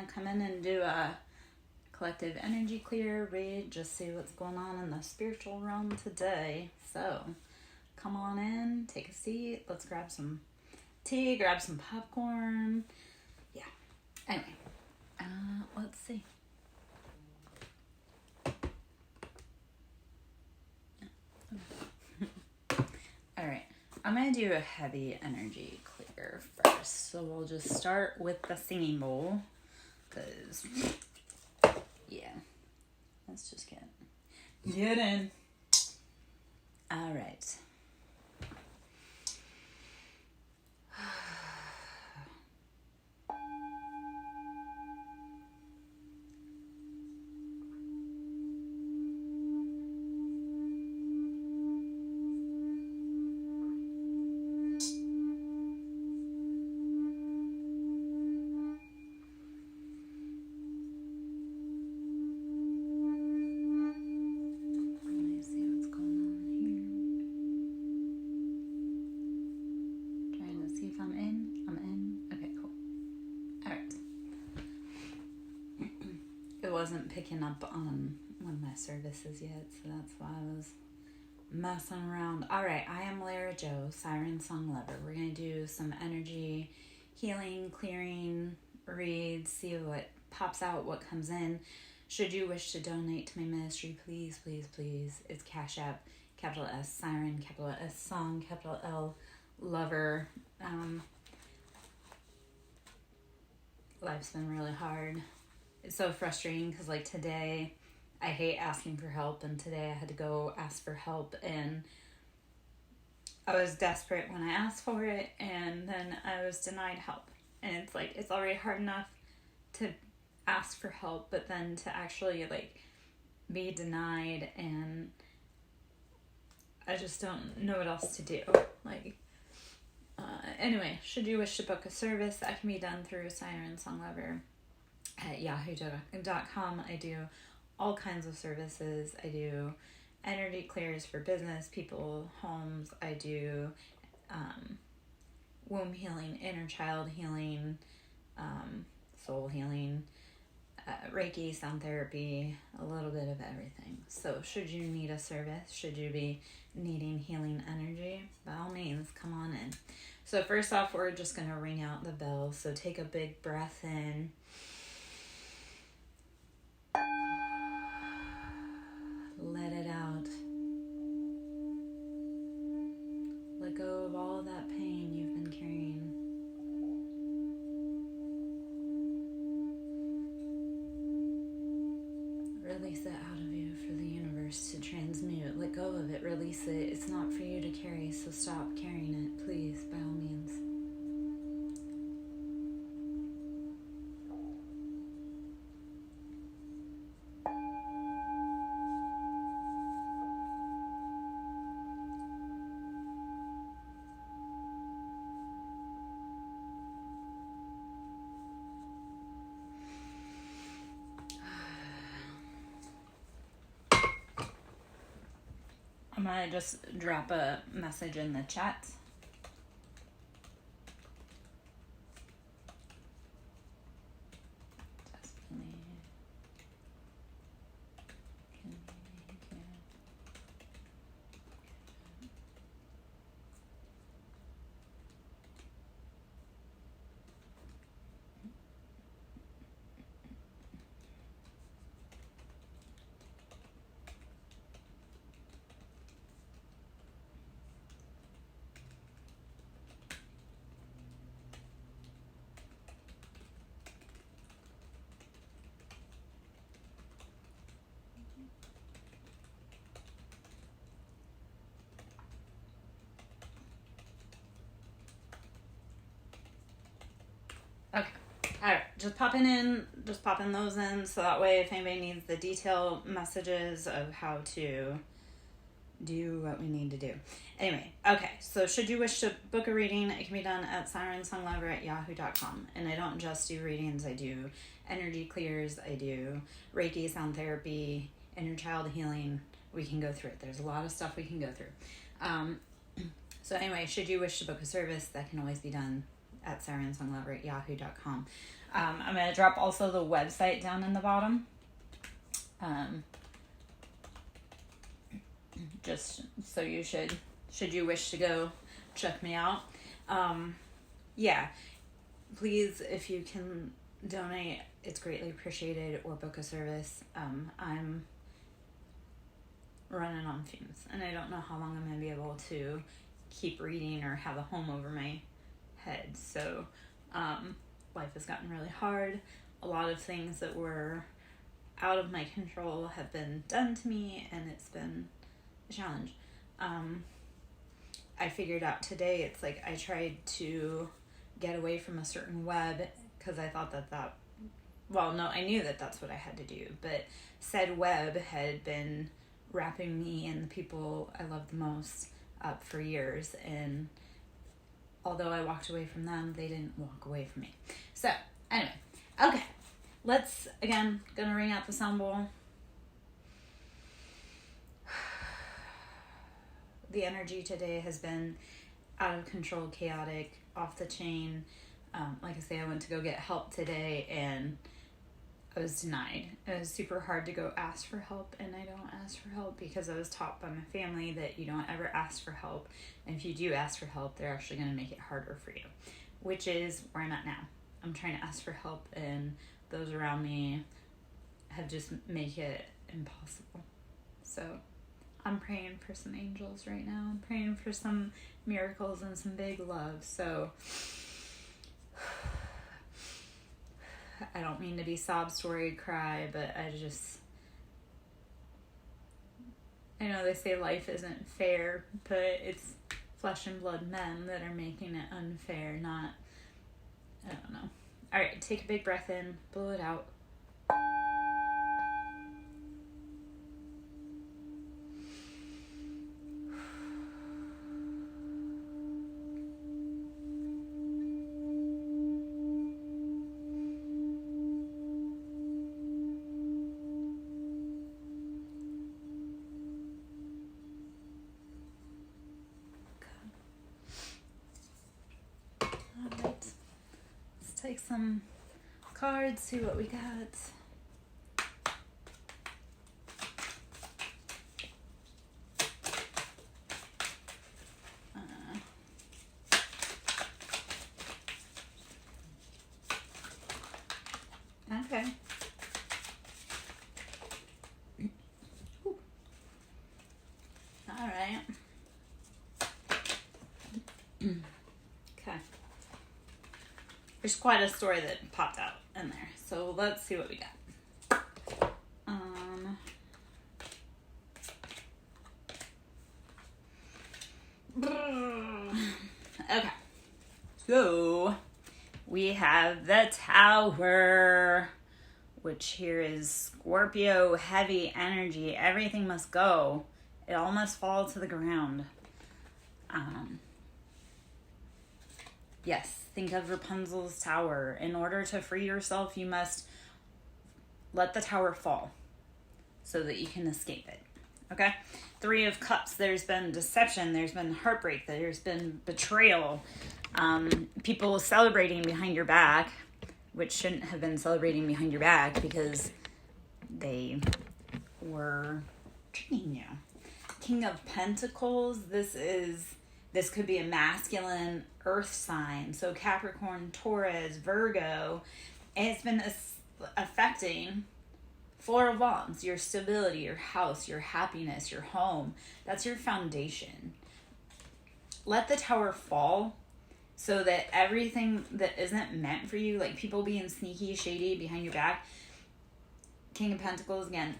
going to come in and do a collective energy clear read, just see what's going on in the spiritual realm today. So come on in, take a seat, let's grab some tea, grab some popcorn. Yeah. Anyway, let's see. All right, I'm going to do a heavy energy clear first. So we'll just start with the singing bowl, because, yeah, let's just get in. All right. Wasn't picking up on one of my services yet, so that's why I was messing around. All right, I am Lara Joe, SirenSong lover. We're going to do some energy healing, clearing reads, see what pops out, what comes in. Should you wish to donate to my ministry, please, please, please. It's Cash App, capital S, Siren, capital S, Song, capital L, lover. Life's been really hard. It's so frustrating because, like, today I hate asking for help, and today I had to go ask for help, and I was desperate when I asked for it, and then I was denied help. And it's like, it's already hard enough to ask for help, but then to actually, like, be denied, and I just don't know what else to do. Like, anyway, should you wish to book a service, that can be done through SirenSong Lover at yahoo.com. I do all kinds of services. I do energy clears for business, people, homes. I do womb healing, inner child healing, soul healing, Reiki, sound therapy, a little bit of everything. So should you need a service, should you be needing healing energy, by all means, come on in. So first off, we're just going to ring out the bell. So take a big breath in. Let it out. Let go of all that pain you've been carrying. Release it out of you for the universe to transmute. Let go of it. Release it. It's not for you to carry, so stop carrying it, please, by all means. I'm going to just drop a message in the chat. Okay. Alright, just popping those in, so that way if anybody needs the detailed messages of how to do what we need to do. Anyway, okay, so should you wish to book a reading, it can be done at SirenSongLover at yahoo.com. And I don't just do readings, I do energy clears, I do Reiki, sound therapy, inner child healing. We can go through it. There's a lot of stuff we can go through. So anyway, should you wish to book a service, that can always be done at SirenSongLover at yahoo.com. I'm going to drop also the website down in the bottom. Just so you should you wish to go check me out. Yeah, please, if you can donate, it's greatly appreciated, or book a service. I'm running on fumes, and I don't know how long I'm going to be able to keep reading or have a home over my head. So life has gotten really hard. A lot of things that were out of my control have been done to me, and it's been a challenge. I figured out today, it's like I tried to get away from a certain web because I thought I knew that that's what I had to do, but said web had been wrapping me and the people I love the most up for years, and although I walked away from them, they didn't walk away from me. So anyway, okay, let's, again, gonna ring out the sound bowl. The energy today has been out of control, chaotic, off the chain. Like I say, I went to go get help today and I was denied. It was super hard to go ask for help, and I don't ask for help because I was taught by my family that you don't ever ask for help. And if you do ask for help, they're actually going to make it harder for you, which is where I'm at now. I'm trying to ask for help, and those around me have just make it impossible. So I'm praying for some angels right now. I'm praying for some miracles and some big love. So I don't mean to be sob story cry, but I know they say life isn't fair, but it's flesh and blood men that are making it unfair, not, I don't know. All right, take a big breath in, blow it out. Take some cards, see what we got. Okay. Ooh. All right. Okay. There's quite a story that popped out in there. So let's see what we got. Okay. So we have the Tower, which here is Scorpio, heavy energy. Everything must go. It all must fall to the ground. Yes, think of Rapunzel's tower. In order to free yourself, you must let the tower fall so that you can escape it. Okay? 3 of Cups, there's been deception, there's been heartbreak, there's been betrayal. People celebrating behind your back, which shouldn't have been celebrating behind your back because they were treating you. King of Pentacles, this could be a masculine earth sign. So Capricorn, Taurus, Virgo. And it's been affecting Four of Wands, your stability, your house, your happiness, your home. That's your foundation. Let the tower fall so that everything that isn't meant for you, like people being sneaky, shady behind your back. King of Pentacles, again,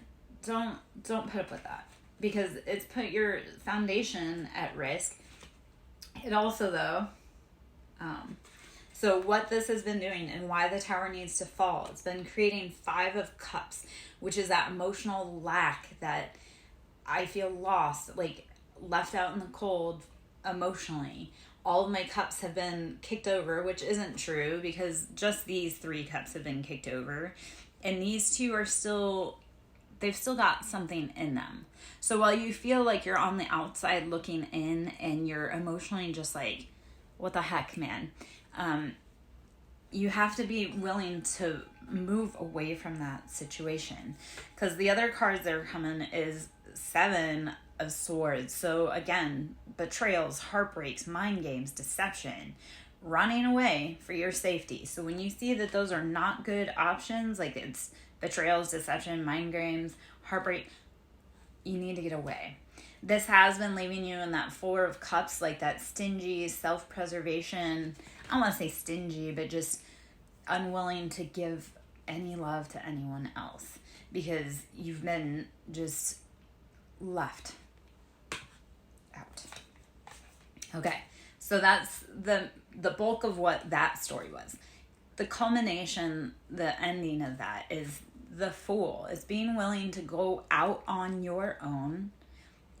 don't put up with that because it's put your foundation at risk. It also, though, so what this has been doing and why the tower needs to fall, it's been creating 5 of Cups, which is that emotional lack that I feel lost, like left out in the cold emotionally. All of my cups have been kicked over, which isn't true because just these 3 cups have been kicked over. And these 2 are they've still got something in them. So while you feel like you're on the outside looking in and you're emotionally just like, what the heck, man? you have to be willing to move away from that situation, because the other cards that are coming is 7 of Swords. So again, betrayals, heartbreaks, mind games, deception, running away for your safety. So when you see that those are not good options, like it's betrayals, deception, mind games, heartbreak, you need to get away. This has been leaving you in that 4 of Cups, like that stingy self-preservation. I don't want to say stingy, but just unwilling to give any love to anyone else because you've been just left out. Okay, so that's the bulk of what that story was. The culmination, the ending of that is the Fool. Is being willing to go out on your own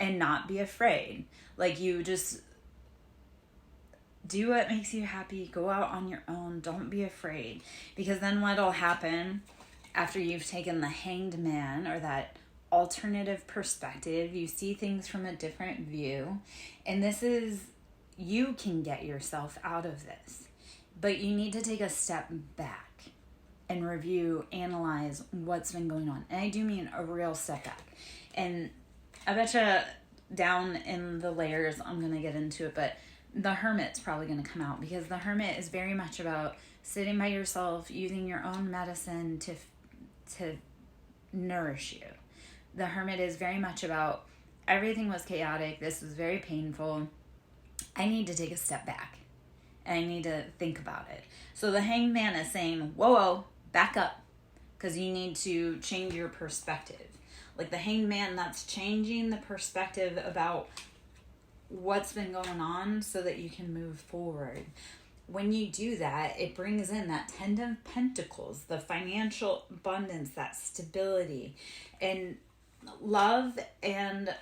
and not be afraid. Like, you just do what makes you happy. Go out on your own. Don't be afraid. Because then what'll happen after you've taken the Hanged Man, or that alternative perspective, you see things from a different view. And this is, you can get yourself out of this. But you need to take a step back and review, analyze what's been going on. And I do mean a real step back. And I betcha down in the layers, I'm going to get into it, but the Hermit's probably going to come out, because the Hermit is very much about sitting by yourself, using your own medicine to nourish you. The Hermit is very much about, everything was chaotic, this was very painful, I need to take a step back, and I need to think about it. So the Hanged Man is saying, whoa, back up, because you need to change your perspective. Like the Hanged Man, that's changing the perspective about what's been going on so that you can move forward. When you do that, it brings in that 10 of Pentacles, the financial abundance, that stability. And love and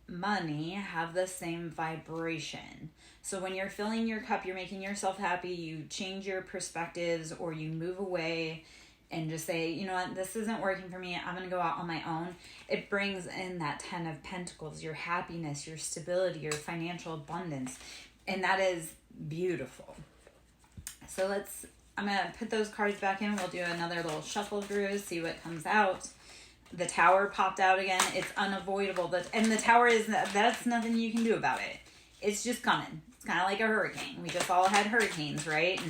money have the same vibration. So when you're filling your cup, you're making yourself happy, you change your perspectives, or you move away and just say, you know what, this isn't working for me, I'm going to go out on my own. It brings in that 10 of Pentacles, your happiness, your stability, your financial abundance. And that is beautiful. So I'm going to put those cards back in. We'll do another little shuffle through, see what comes out. The Tower popped out again. It's unavoidable. And the Tower is, that's nothing you can do about it. It's just coming. It's kind of like a hurricane. We just all had hurricanes, right?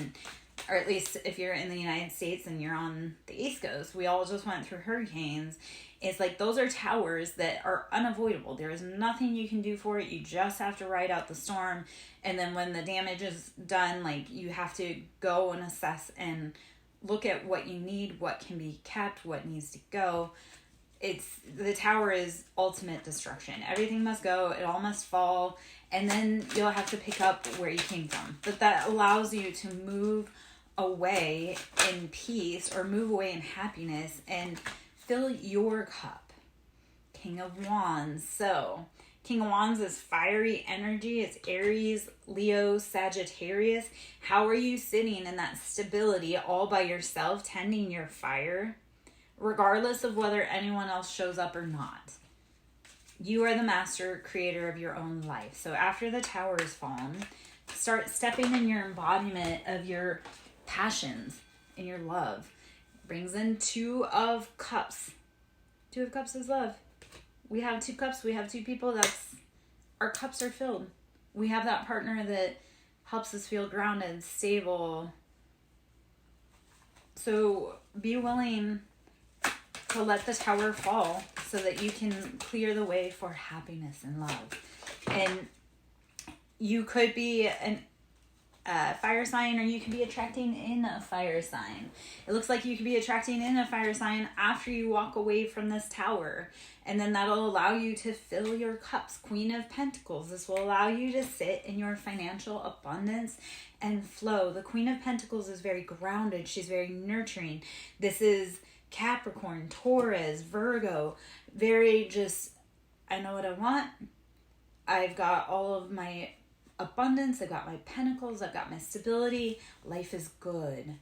Or at least if you're in the United States and you're on the East Coast, we all just went through hurricanes. It's like those are towers that are unavoidable. There is nothing you can do for it. You just have to ride out the storm. And then when the damage is done, like, you have to go and assess and look at what you need, what can be kept, what needs to go. The tower is ultimate destruction. Everything must go. It all must fall. And then you'll have to pick up where you came from. But that allows you to move away in peace, or move away in happiness, and fill your cup. King of Wands. So King of Wands is fiery energy. It's Aries, Leo, Sagittarius. How are you sitting in that stability all by yourself, tending your fire, regardless of whether anyone else shows up or not? You are the master creator of your own life. So after the Tower is fallen, start stepping in your embodiment of your passions and your love. Brings in 2 of Cups. 2 of Cups is love. We have 2 cups. We have 2 people. Our cups are filled. We have that partner that helps us feel grounded, stable. So be willing to let the Tower fall so that you can clear the way for happiness and love. And you could be a fire sign, or you could be attracting in a fire sign. It looks like you could be attracting in a fire sign after you walk away from this Tower. And then that'll allow you to fill your cups. Queen of Pentacles. This will allow you to sit in your financial abundance and flow. The Queen of Pentacles is very grounded. She's very nurturing. This is Capricorn, Taurus, Virgo. Very just, I know what I want. I've got all of my abundance. I've got my pentacles. I've got my stability. Life is good.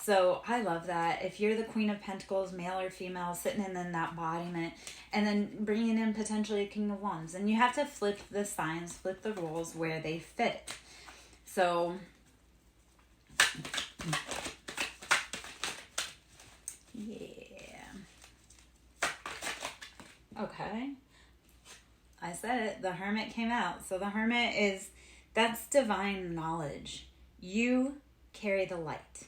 So I love that. If you're the Queen of Pentacles, male or female, sitting in that embodiment, and then bringing in potentially a King of Wands. And you have to flip the signs, flip the roles where they fit. So Yeah. Okay. I said it. The Hermit came out. So the Hermit that's divine knowledge. You carry the light.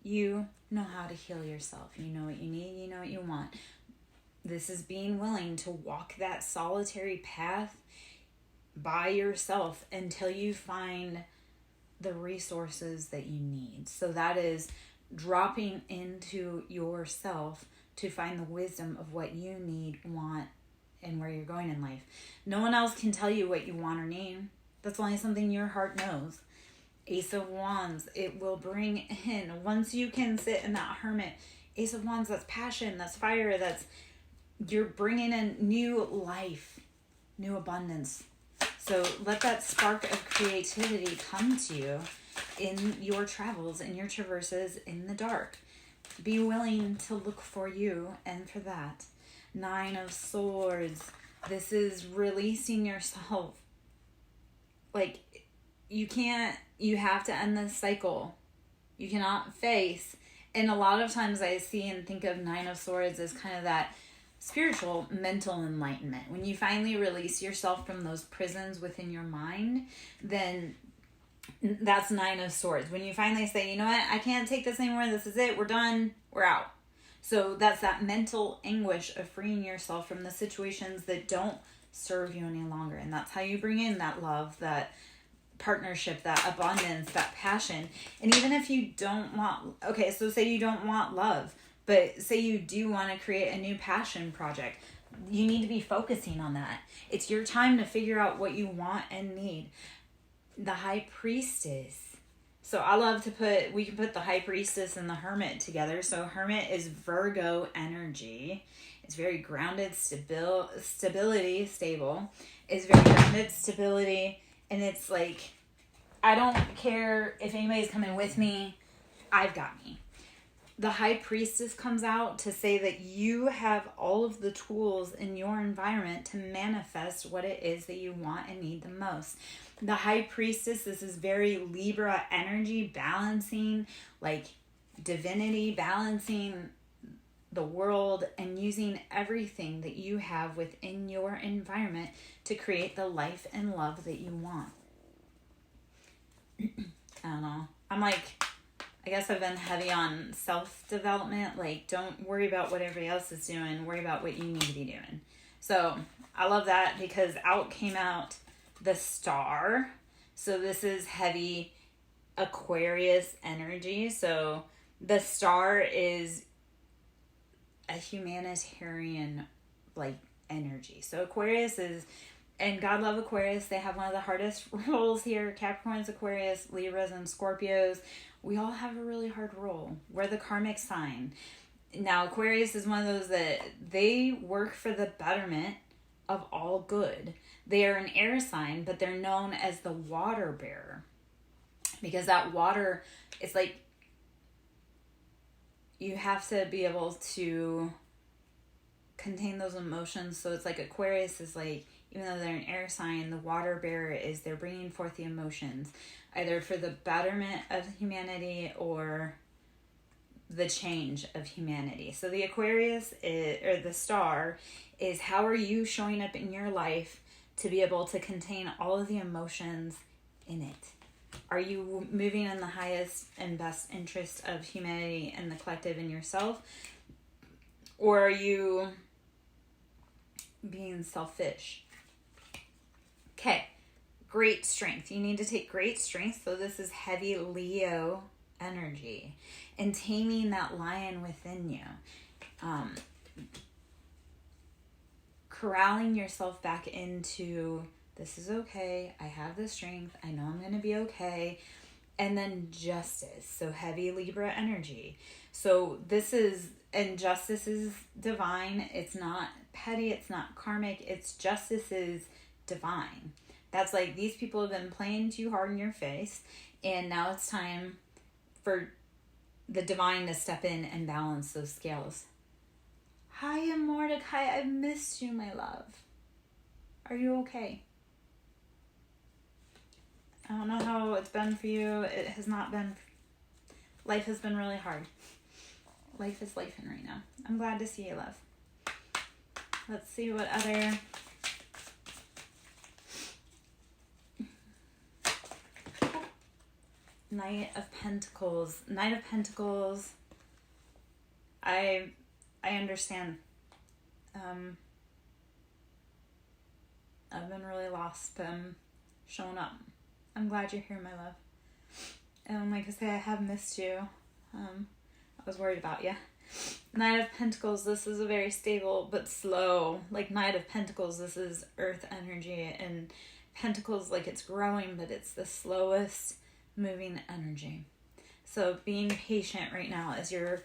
You know how to heal yourself. You know what you need. You know what you want. This is being willing to walk that solitary path by yourself until you find the resources that you need. So that is dropping into yourself to find the wisdom of what you need, want, and where you're going in life. No one else can tell you what you want or need. That's only something your heart knows. Ace of Wands, it will bring in, once you can sit in that Hermit, Ace of Wands, that's passion, that's fire, you're bringing in new life, new abundance. So let that spark of creativity come to you in your travels, in your traverses, in the dark. Be willing to look for you and for that. 9 of Swords. This is releasing yourself. Like, you have to end this cycle. You cannot face. And a lot of times I see and think of 9 of Swords as kind of that spiritual, mental enlightenment. When you finally release yourself from those prisons within your mind, then that's 9 of Swords. When you finally say, you know what, I can't take this anymore. This is it. We're done. We're out. So that's that mental anguish of freeing yourself from the situations that don't serve you any longer. And that's how you bring in that love, that partnership, that abundance, that passion. And even if you don't want, okay, so say you don't want love, but say you do want to create a new passion project, you need to be focusing on that. It's your time to figure out what you want and need. The High Priestess. So I love to we can put the High Priestess and the Hermit together. So Hermit is Virgo energy. It's very grounded, stability, stable. It's very grounded, stability. And it's like, I don't care if anybody's coming with me. I've got me. The High Priestess comes out to say that you have all of the tools in your environment to manifest what it is that you want and need the most. The High Priestess, this is very Libra energy, balancing, like divinity, balancing the world and using everything that you have within your environment to create the life and love that you want. I don't know. I guess I've been heavy on self-development. Like, don't worry about what everybody else is doing. Worry about what you need to be doing. So I love that because out came out the Star. So this is heavy Aquarius energy. So the Star is a humanitarian energy. So Aquarius is, and God love Aquarius, they have one of the hardest roles here. Capricorns, Aquarius, Libras, and Scorpios. We all have a really hard role. We're the karmic sign. Now Aquarius is one of those that they work for the betterment of all good. They are an air sign, but they're known as the water bearer. Because that water, it's like, you have to be able to contain those emotions. So it's like Aquarius is like, even though they're an air sign, the water bearer is they're bringing forth the emotions, either for the betterment of humanity or the change of humanity. So the Aquarius or the Star is, how are you showing up in your life to be able to contain all of the emotions in it? Are you moving in the highest and best interest of humanity and the collective and yourself? Or are you being selfish? Okay, great strength. You need to take great strength. So this is heavy Leo energy and taming that lion within you. Corralling yourself back into, this is okay. I have the strength. I know I'm going to be okay. And then justice. So heavy Libra energy. So this is, and justice is divine. It's not petty. It's not karmic. It's justice is divine. That's like, these people have been playing too hard in your face. And now it's time for the divine to step in and balance those scales. Hi, Mordecai. I've missed you, my love. Are you okay? I don't know how it's been for you. It has not been. Life has been really hard. life is life in right now. I'm glad to see you, love. Let's see what other... Knight of Pentacles. Knight of Pentacles. I understand. I've been really lost, but I'm showing up. I'm glad you're here, my love. And like I say, I have missed you. I was worried about you. Knight of Pentacles, this is a very stable but slow. Like Knight of Pentacles, this is earth energy. And Pentacles, like it's growing, but it's the slowest moving energy. So being patient right now as you're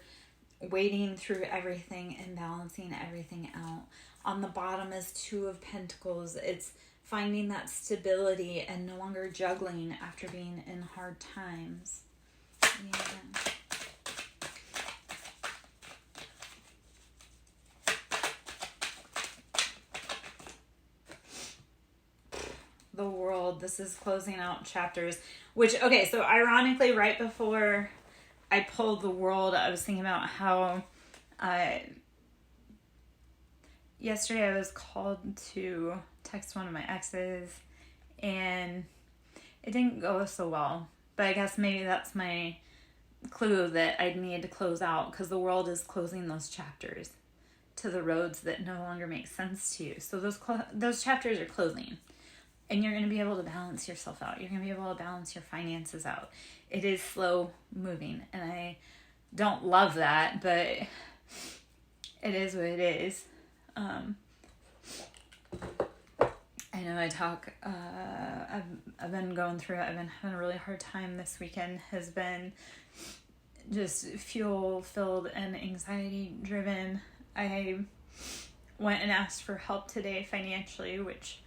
wading through everything and balancing everything out. On the bottom is Two of Pentacles. It's finding that stability and no longer juggling after being in hard times. Yeah. The World. This is closing out chapters. Which, okay, so ironically, right before I pulled the World, I was thinking about how yesterday I was called to text one of my exes and it didn't go so well. But I guess maybe that's my clue that I need to close out, because the World is closing those chapters to the roads that no longer make sense to you. So those chapters are closing. And you're going to be able to balance yourself out. You're going to be able to balance your finances out. It is slow moving. And I don't love that, but it is what it is. I know I talk, I've been going through it. I've been having a really hard time. This weekend has been just fuel-filled and anxiety-driven. I went and asked for help today financially, which...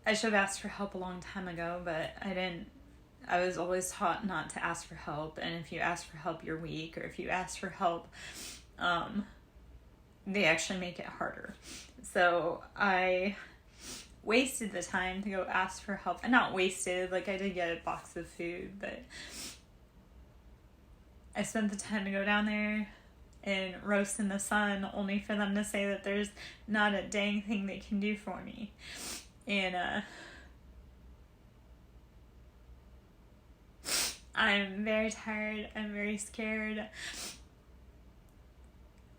I should have asked for help a long time ago, but I didn't. I was always taught not to ask for help, and if you ask for help, you're weak, or if you ask for help, they actually make it harder. So I wasted the time to go ask for help. And not wasted, like I did get a box of food, but I spent the time to go down there and roast in the sun, only for them to say that there's not a dang thing they can do for me. And I'm very tired. I'm very scared.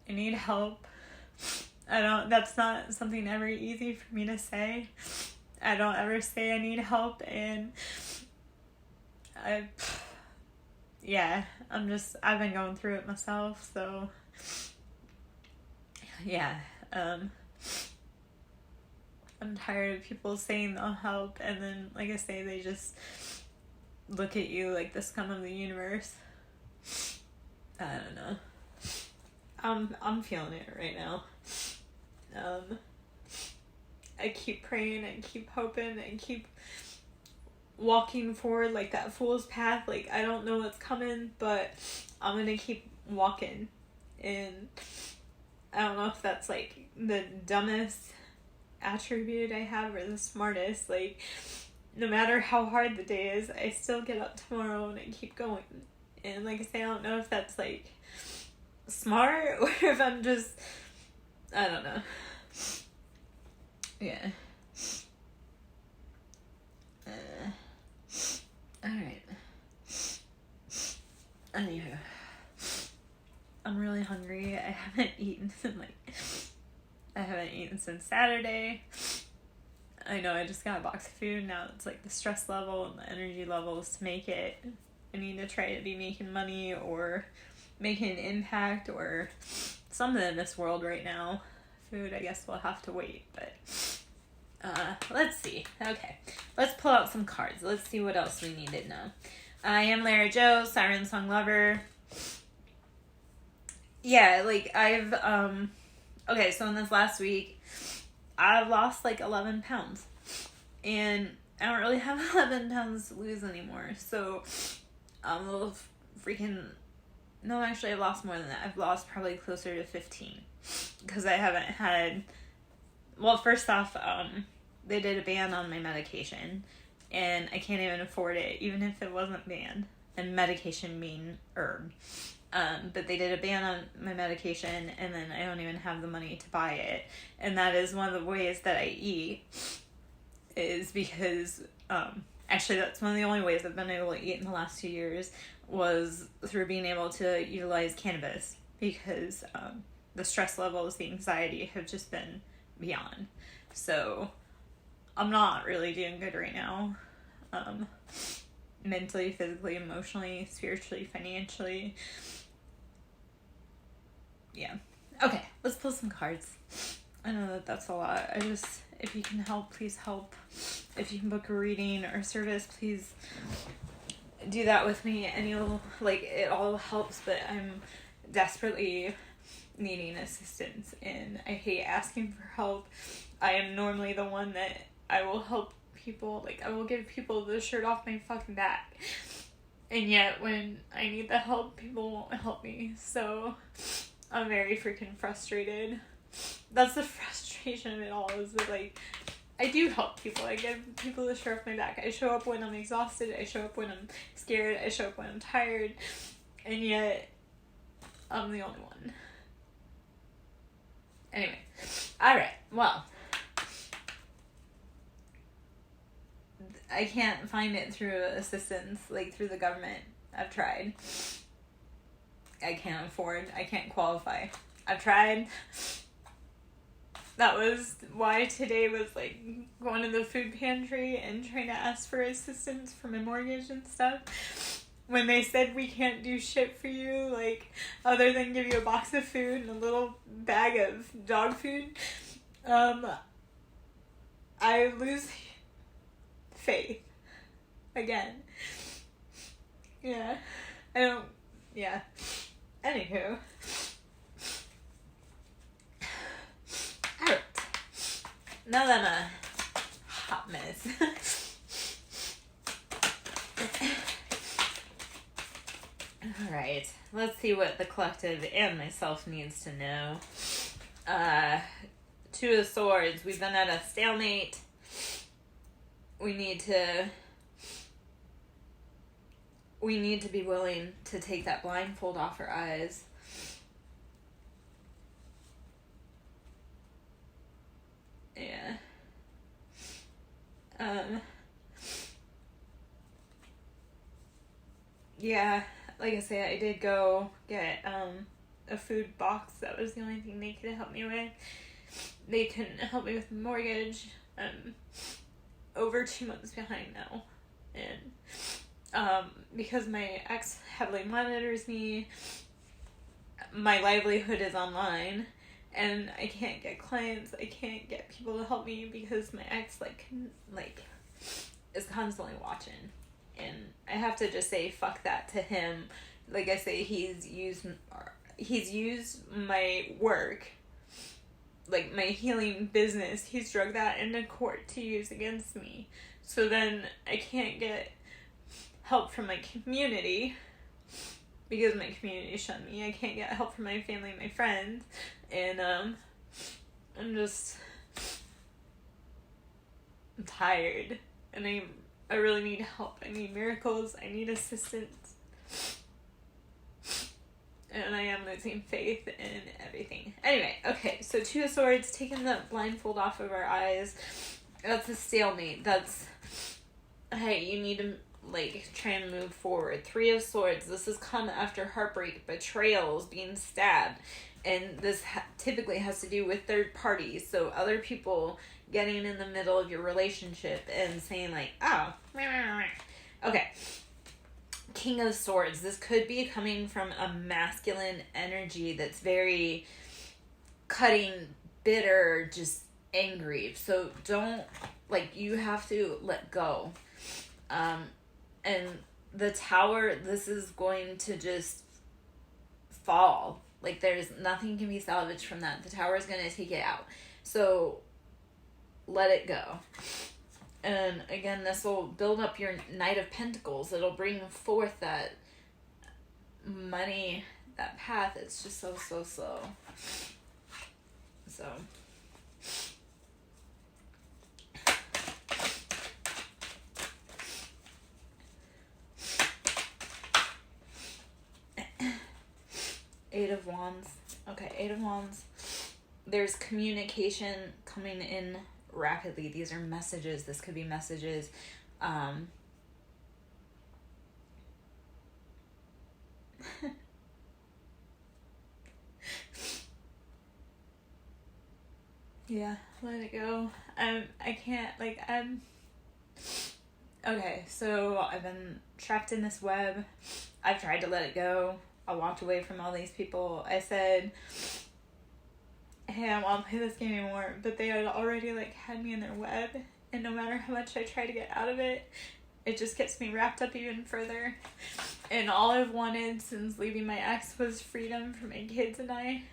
I need help. That's not something ever easy for me to say. I don't ever say I need help, and I've been going through it myself, so yeah, I'm tired of people saying they'll help, and then, like I say, they just look at you like the scum of the universe. I don't know. I'm feeling it right now. I keep praying and keep hoping and keep walking forward like that fool's path. Like, I don't know what's coming, but I'm gonna keep walking. And I don't know if that's like the dumbest attribute I have or the smartest. Like, no matter how hard the day is, I still get up tomorrow and I keep going. And like I say, I don't know if that's like smart or if I'm just, I don't know. Yeah. Alright. Anywho, I'm really hungry. I haven't eaten since Saturday. I know I just got a box of food. Now it's like the stress level and the energy levels to make it. I need to try to be making money or making an impact or something in this world right now. Food, I guess we'll have to wait, but let's see. Okay, let's pull out some cards. Let's see what else we need to know. I am Lara Jo, SirenSong lover. Yeah, like I've okay, so in this last week, I've lost like 11 pounds. And I don't really have 11 pounds to lose anymore. So I'm a little freaking... No, actually, I've lost more than that. I've lost probably closer to 15. Because I haven't had... Well, first off, they did a ban on my medication. And I can't even afford it, even if it wasn't banned. And medication mean herb. But they did a ban on my medication, and then I don't even have the money to buy it. And that is one of the ways that I eat, is because, actually that's one of the only ways I've been able to eat in the last 2 years, was through being able to utilize cannabis, because the stress levels, the anxiety have just been beyond. So I'm not really doing good right now. Mentally, physically, emotionally, spiritually, financially. Yeah. Okay, let's pull some cards. I know that that's a lot. If you can help, please help. If you can book a reading or service, please do that with me. It all helps, but I'm desperately needing assistance, and I hate asking for help. I am normally the one that I will help people, I will give people the shirt off my fucking back, and yet when I need the help, people won't help me. So I'm very freaking frustrated. That's the frustration of it all, is that I do help people. I give people the shirt off my back. I show up when I'm exhausted. I show up when I'm scared. I show up when I'm tired. And yet, I'm the only one. Anyway. Alright. Well. I can't find it through assistance, through the government. I've tried. I can't afford. I can't qualify. I've tried. That was why today was going to the food pantry and trying to ask for assistance for my mortgage and stuff. When they said we can't do shit for you, other than give you a box of food and a little bag of dog food, I lose faith again. Yeah. Yeah. Anywho. Alright. Now that I'm a hot mess. Alright. Let's see what the collective and myself needs to know. Two of Swords. We've been at a stalemate. We need to be willing to take that blindfold off our eyes. Yeah. Yeah, like I say, I did go get a food box. That was the only thing they could help me with. They couldn't help me with the mortgage. Over 2 months behind now. And because my ex heavily monitors me, my livelihood is online, and I can't get clients, I can't get people to help me because my ex is constantly watching. And I have to just say fuck that to him. Like I say, he's used my work, my healing business, he's drug that into court to use against me. So then I can't get help from my community because my community shunned me. I can't get help from my family and my friends. And I'm tired. And I really need help. I need miracles. I need assistance. And I am losing faith in everything. Anyway, okay, so Two of Swords, taking the blindfold off of our eyes. That's a stalemate. That's, hey, you need to, try and move forward. Three of Swords, this has come after heartbreak, betrayals, being stabbed. And this typically has to do with third parties. So other people getting in the middle of your relationship and saying, oh, okay. King of Swords. This could be coming from a masculine energy that's very cutting, bitter, just angry. So don't, you have to let go. And the Tower, this is going to just fall. There's nothing can be salvaged from that. The Tower is going to take it out. So let it go. And again, this will build up your Knight of Pentacles. It'll bring forth that money, that path. It's just so slow. So. Eight of Wands. Okay, Eight of Wands. There's communication coming in rapidly. These are messages. This could be messages. Yeah, let it go. I can't, like, okay, so I've been trapped in this web. I've tried to let it go. I walked away from all these people. I said, hey, I won't play this game anymore, but they had already, like, had me in their web, and no matter how much I try to get out of it, it just gets me wrapped up even further. And all I've wanted since leaving my ex was freedom for my kids and I.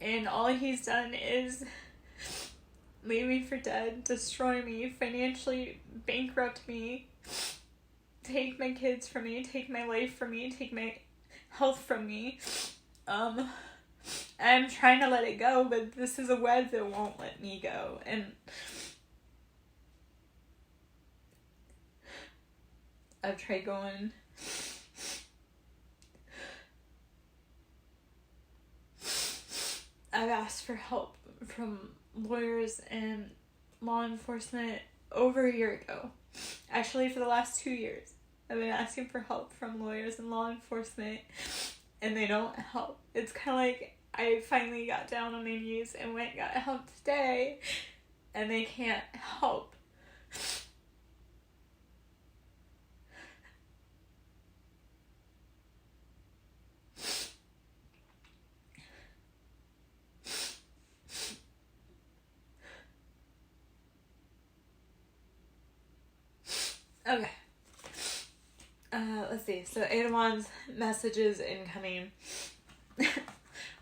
And all he's done is leave me for dead, destroy me, financially bankrupt me, take my kids from me, take my life from me, take my health from me. I'm trying to let it go, but this is a web that won't let me go. And I've tried going. I've asked for help from lawyers and law enforcement over a year ago. Actually, for the last 2 years, I've been asking for help from lawyers and law enforcement, and they don't help. It's kind of like I finally got down on my knees and went and got help today, and they can't help. Okay. Let's see. So, Eight of Wands, messages incoming.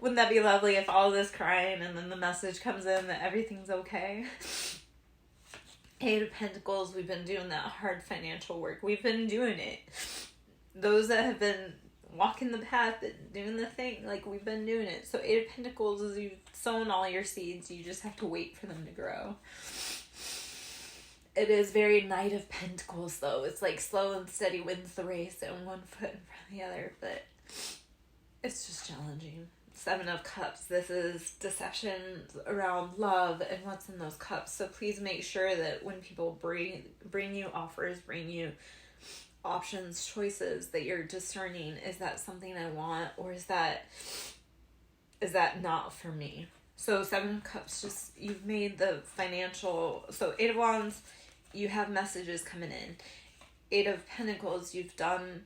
Wouldn't that be lovely if all this crying and then the message comes in that everything's okay? Eight of Pentacles, we've been doing that hard financial work. We've been doing it. Those that have been walking the path and doing the thing, like, we've been doing it. So, Eight of Pentacles is you've sown all your seeds. You just have to wait for them to grow. It is very Knight of Pentacles, though. It's like slow and steady wins the race and one foot in front of the other, but it's just challenging. Seven of Cups. This is deception around love and what's in those cups. So please make sure that when people bring you offers, bring you options, choices, that you're discerning. Is that something I want, or is that not for me? So Seven of Cups, just, you've made the financial. So Eight of Wands, you have messages coming in. Eight of Pentacles, you've done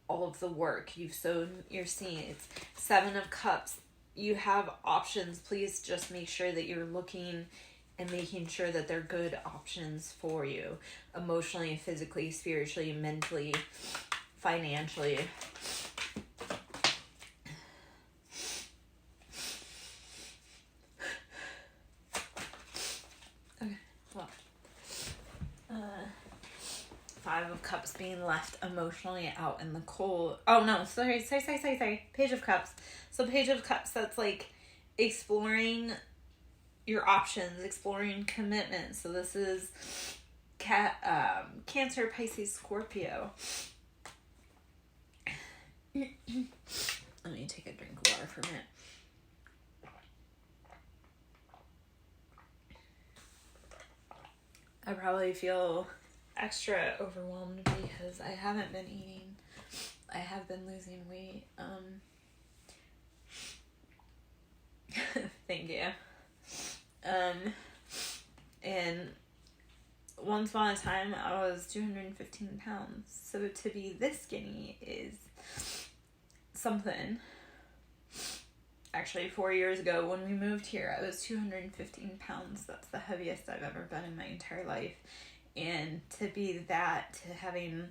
all of the work. You've sown your seeds. Seven of Cups, you have options. Please just make sure that you're looking and making sure that they're good options for you. Emotionally, physically, spiritually, mentally, financially. Five of Cups, being left emotionally out in the cold. Oh no, sorry. Page of Cups. So Page of Cups, that's like exploring your options, exploring commitment. So this is Cancer, Pisces, Scorpio. Let me take a drink of water for a minute. I probably feel extra overwhelmed because I haven't been eating. I have been losing weight. Thank you. And once upon a time, I was 215 pounds. So to be this skinny is something. Actually, 4 years ago when we moved here, I was 215 pounds. That's the heaviest I've ever been in my entire life. And to be that, to having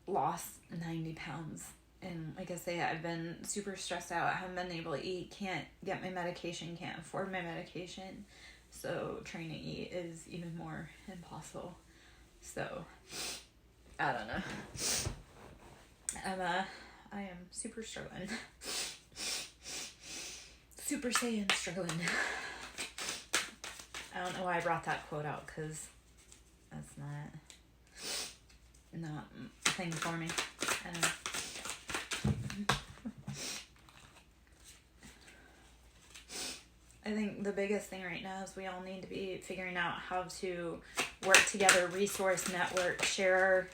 lost 90 pounds. And like I say, I've been super stressed out. I haven't been able to eat, can't get my medication, can't afford my medication. So trying to eat is even more impossible. So, I don't know. I am super struggling. Super Saiyan struggling. I don't know why I brought that quote out, because that's not a thing for me. I don't know. I think the biggest thing right now is we all need to be figuring out how to work together, resource, network, share.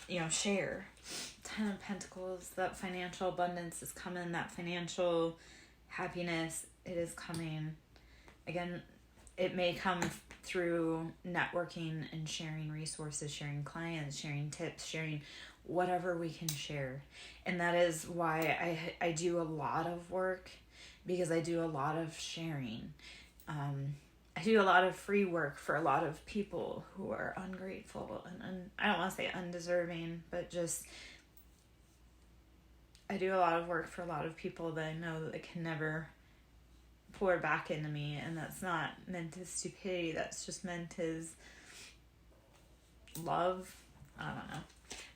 Ten of Pentacles, that financial abundance is coming, that financial happiness, it is coming. Again, it may come through networking and sharing resources, sharing clients, sharing tips, sharing whatever we can share. And that is why I do a lot of work, because I do a lot of sharing. I do a lot of free work for a lot of people who are ungrateful and I don't want to say undeserving, but just I do a lot of work for a lot of people that I know that can never pour back into me, and that's not meant as stupidity, that's just meant as love. I don't know.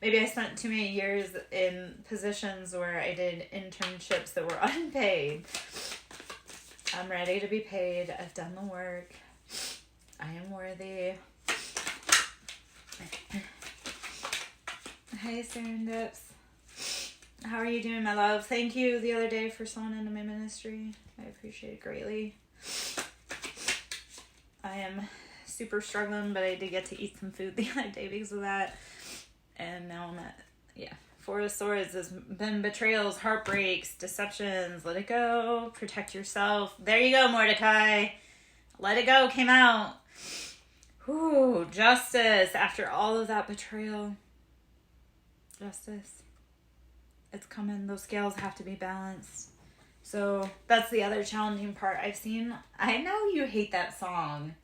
Maybe I spent too many years in positions where I did internships that were unpaid. I'm ready to be paid. I've done the work. I am worthy. Hey, Serendips. How are you doing, my love? Thank you the other day for sewing into my ministry. I appreciate it greatly. I am super struggling, but I did get to eat some food the other day because of that. And now I'm at, Four of Swords has been betrayals, heartbreaks, deceptions. Let it go. Protect yourself. There you go, Mordecai. Let it go came out. Whew, justice. After all of that betrayal. Justice. It's coming. Those scales have to be balanced. So that's the other challenging part I've seen. I know you hate that song,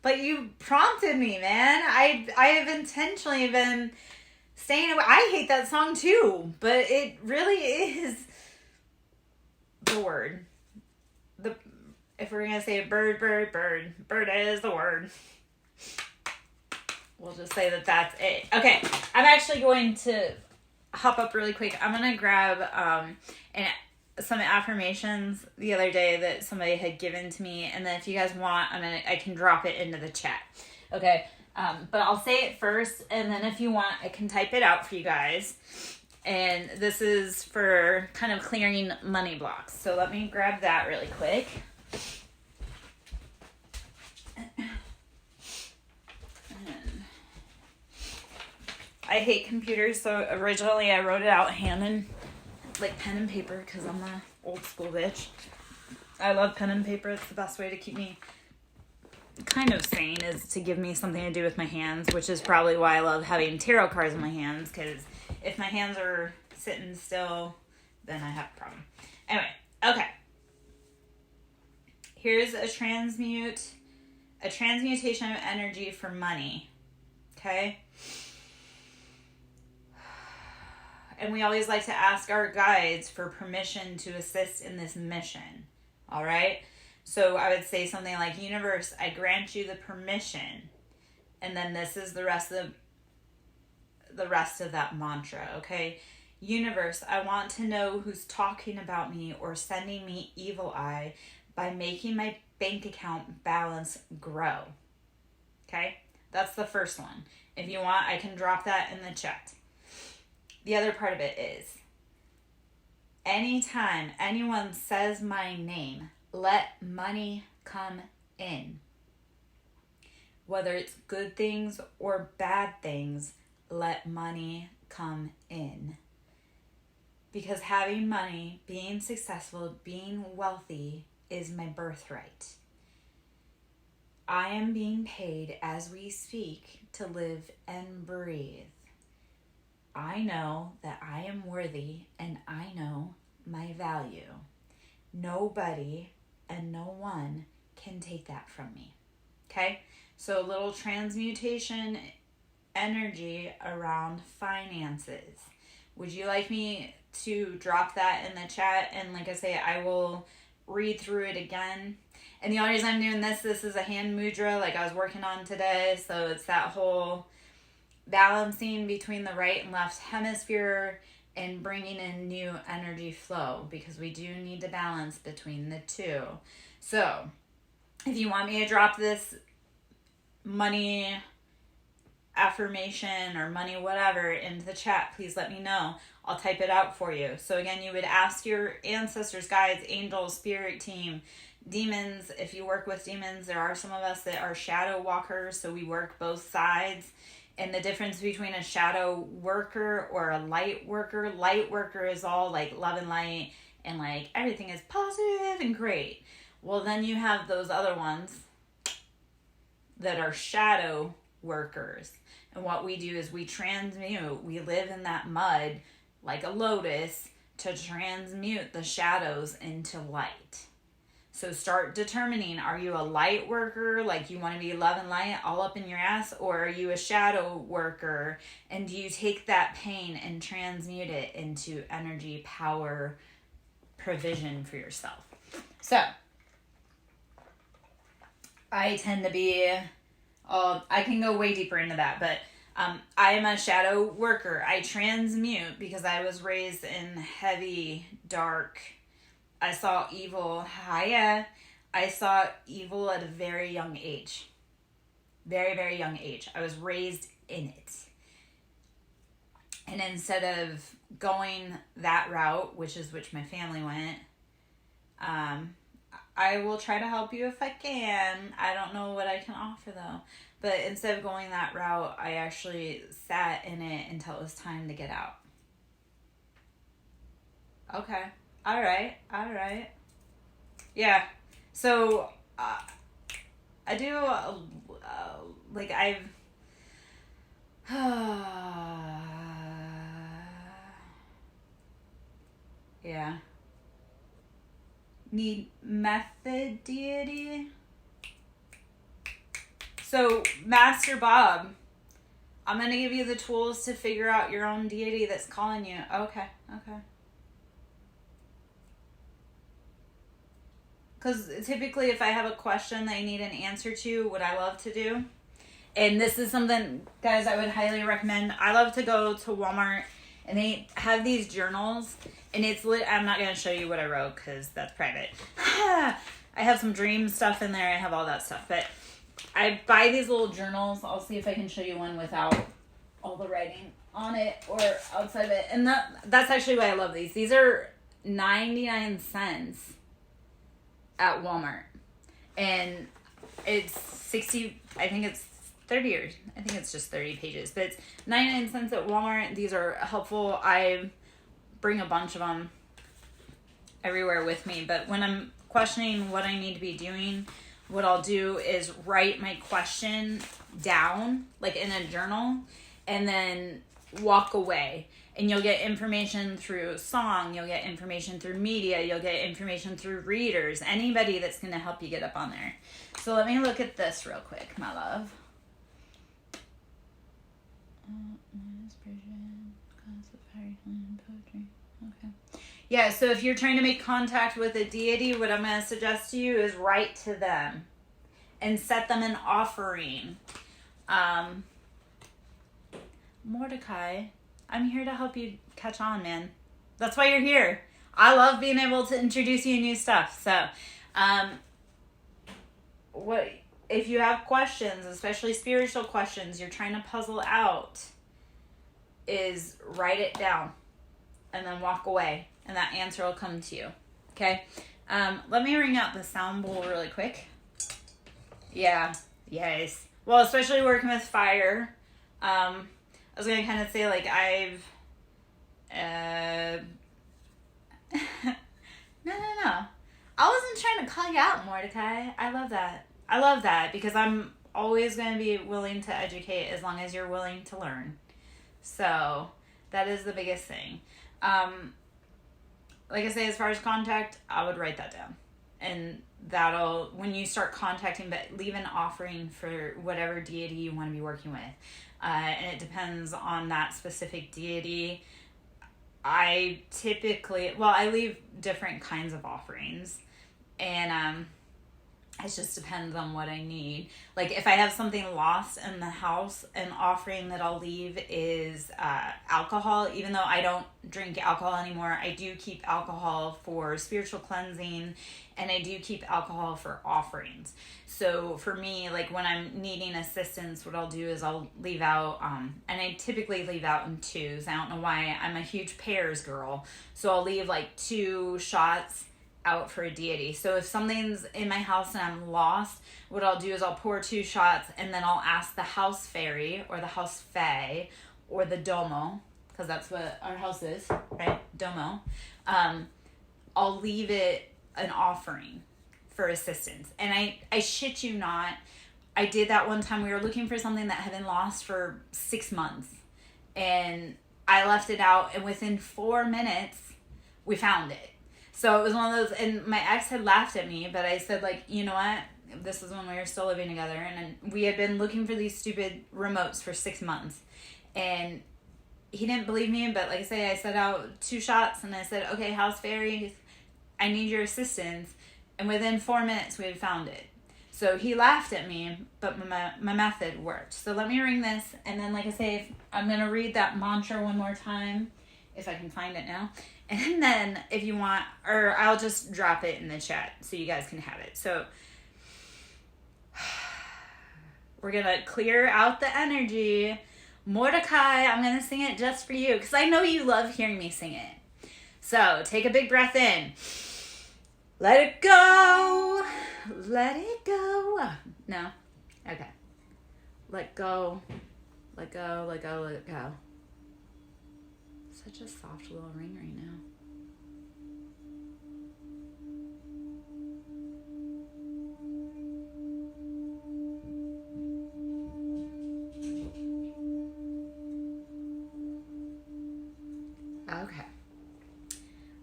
but you prompted me, man. I have intentionally been staying away. I hate that song too, but it really is the word. If we're going to say bird, bird is the word. We'll just say that that's it. Okay, I'm actually going to hop up really quick. I'm going to grab some affirmations the other day that somebody had given to me, and then if you guys want, I can drop it into the chat. Okay, but I'll say it first, and then if you want, I can type it out for you guys. And this is for kind of clearing money blocks. So let me grab that really quick. I hate computers, so originally I wrote it out hand and like pen and paper because I'm a old school bitch. I love pen and paper. It's the best way to keep me kind of sane, is to give me something to do with my hands, which is probably why I love having tarot cards in my hands, because if my hands are sitting still, then I have a problem. Anyway, okay. Here's a transmutation of energy for money. Okay? And we always like to ask our guides for permission to assist in this mission. All right? So I would say something like, universe, I grant you the permission. And then this is the rest of that mantra, okay? Universe, I want to know who's talking about me or sending me evil eye by making my bank account balance grow. Okay? That's the first one. If you want, I can drop that in the chat. The other part of it is, anytime anyone says my name, let money come in. Whether it's good things or bad things, let money come in. Because having money, being successful, being wealthy is my birthright. I am being paid as we speak to live and breathe. I know that I am worthy and I know my value. Nobody and no one can take that from me. Okay? So a little transmutation energy around finances. Would you like me to drop that in the chat? And like I say, I will read through it again. And the only reason I'm doing this is a hand mudra like I was working on today. So it's that whole balancing between the right and left hemisphere and bringing in new energy flow, because we do need to balance between the two. So if you want me to drop this money affirmation or money whatever into the chat, please let me know. I'll type it out for you. So again, you would ask your ancestors, guides, angels, spirit team, demons. If you work with demons, there are some of us that are shadow walkers, so we work both sides. And the difference between a shadow worker or a light worker is all like love and light and like everything is positive and great. Well, then you have those other ones that are shadow workers. And what we do is we transmute. We live in that mud like a lotus to transmute the shadows into light. So start determining, are you a light worker, like you want to be love and light all up in your ass, or are you a shadow worker and do you take that pain and transmute it into energy, power, provision for yourself? So I tend to be, I can go way deeper into that, but I am a shadow worker. I transmute because I was raised in heavy, dark, I saw evil. I saw evil at a very young age. Very, very young age. I was raised in it. And instead of going that route, which my family went, I will try to help you if I can. I don't know what I can offer though. But instead of going that route, I actually sat in it until it was time to get out. Okay. All right. Yeah. So, I do, like, yeah. Need method deity. So, Master Bob, I'm going to give you the tools to figure out your own deity that's calling you. Okay. Because typically if I have a question that I need an answer to, what I love to do, and this is something, guys, I would highly recommend. I love to go to Walmart, and they have these journals, and it's I'm not going to show you what I wrote because that's private. I have some dream stuff in there. I have all that stuff, but I buy these little journals. I'll see if I can show you one without all the writing on it or outside of it. And that's actually why I love these. These are 99 cents at Walmart, and it's 60, I think it's 30, or I think it's just 30 pages, but it's 99 cents at Walmart. These are helpful. I bring a bunch of them everywhere with me, but when I'm questioning what I need to be doing, what I'll do is write my question down like in a journal and then walk away. And you'll get information through song, you'll get information through media, you'll get information through readers, anybody that's going to help you get up on there. So let me look at this real quick, my love. Okay. Yeah, so if you're trying to make contact with a deity, what I'm going to suggest to you is write to them and set them an offering. Mordecai, I'm here to help you catch on, man. That's why you're here. I love being able to introduce you to new stuff. So, what if you have questions, especially spiritual questions, you're trying to puzzle out, is write it down and then walk away, and that answer will come to you. Okay? Let me ring out the sound bowl really quick. Yeah. Yes. Well, especially working with fire. I was going to kind of say, like, I've, no. I wasn't trying to call you out, Mordecai. I love that because I'm always going to be willing to educate as long as you're willing to learn. So that is the biggest thing. Like I say, as far as contact, I would write that down. And that'll, when you start contacting, but leave an offering for whatever deity you want to be working with. And it depends on that specific deity. I typically, I leave different kinds of offerings. And It just depends on what I need. Like if I have something lost in the house, an offering that I'll leave is alcohol. Even though I don't drink alcohol anymore, I do keep alcohol for spiritual cleansing, and I do keep alcohol for offerings. So for me, like when I'm needing assistance, what I'll do is I'll leave out, and I typically leave out in twos. I don't know why. I'm a huge pairs girl. So I'll leave like 2 shots out for a deity. So if something's in my house and I'm lost, what I'll do is I'll pour 2 shots, and then I'll ask the house fairy or the house fae or the domo, because that's what our house is, right? Domo. I'll leave it an offering for assistance. And I shit you not, I did that one time. We were looking for something that had been lost for 6 months, and I left it out, and within 4 minutes we found it. So it was one of those, and my ex had laughed at me, but I said, like, you know what? This was when we were still living together, and we had been looking for these stupid remotes for 6 months. And he didn't believe me, but like I say, I set out 2 shots, and I said, okay, house fairy, I need your assistance. And within 4 minutes, we had found it. So he laughed at me, but my method worked. So let me ring this, and then, like I say, I'm going to read that mantra one more time, if I can find it now. And then if you want, or I'll just drop it in the chat so you guys can have it. So we're going to clear out the energy. Mordecai, I'm going to sing it just for you, because I know you love hearing me sing it. So take a big breath in. Let it go. Let it go. No? Okay. Let go. Let go, let go, let go. Such a soft little ring right now. Okay.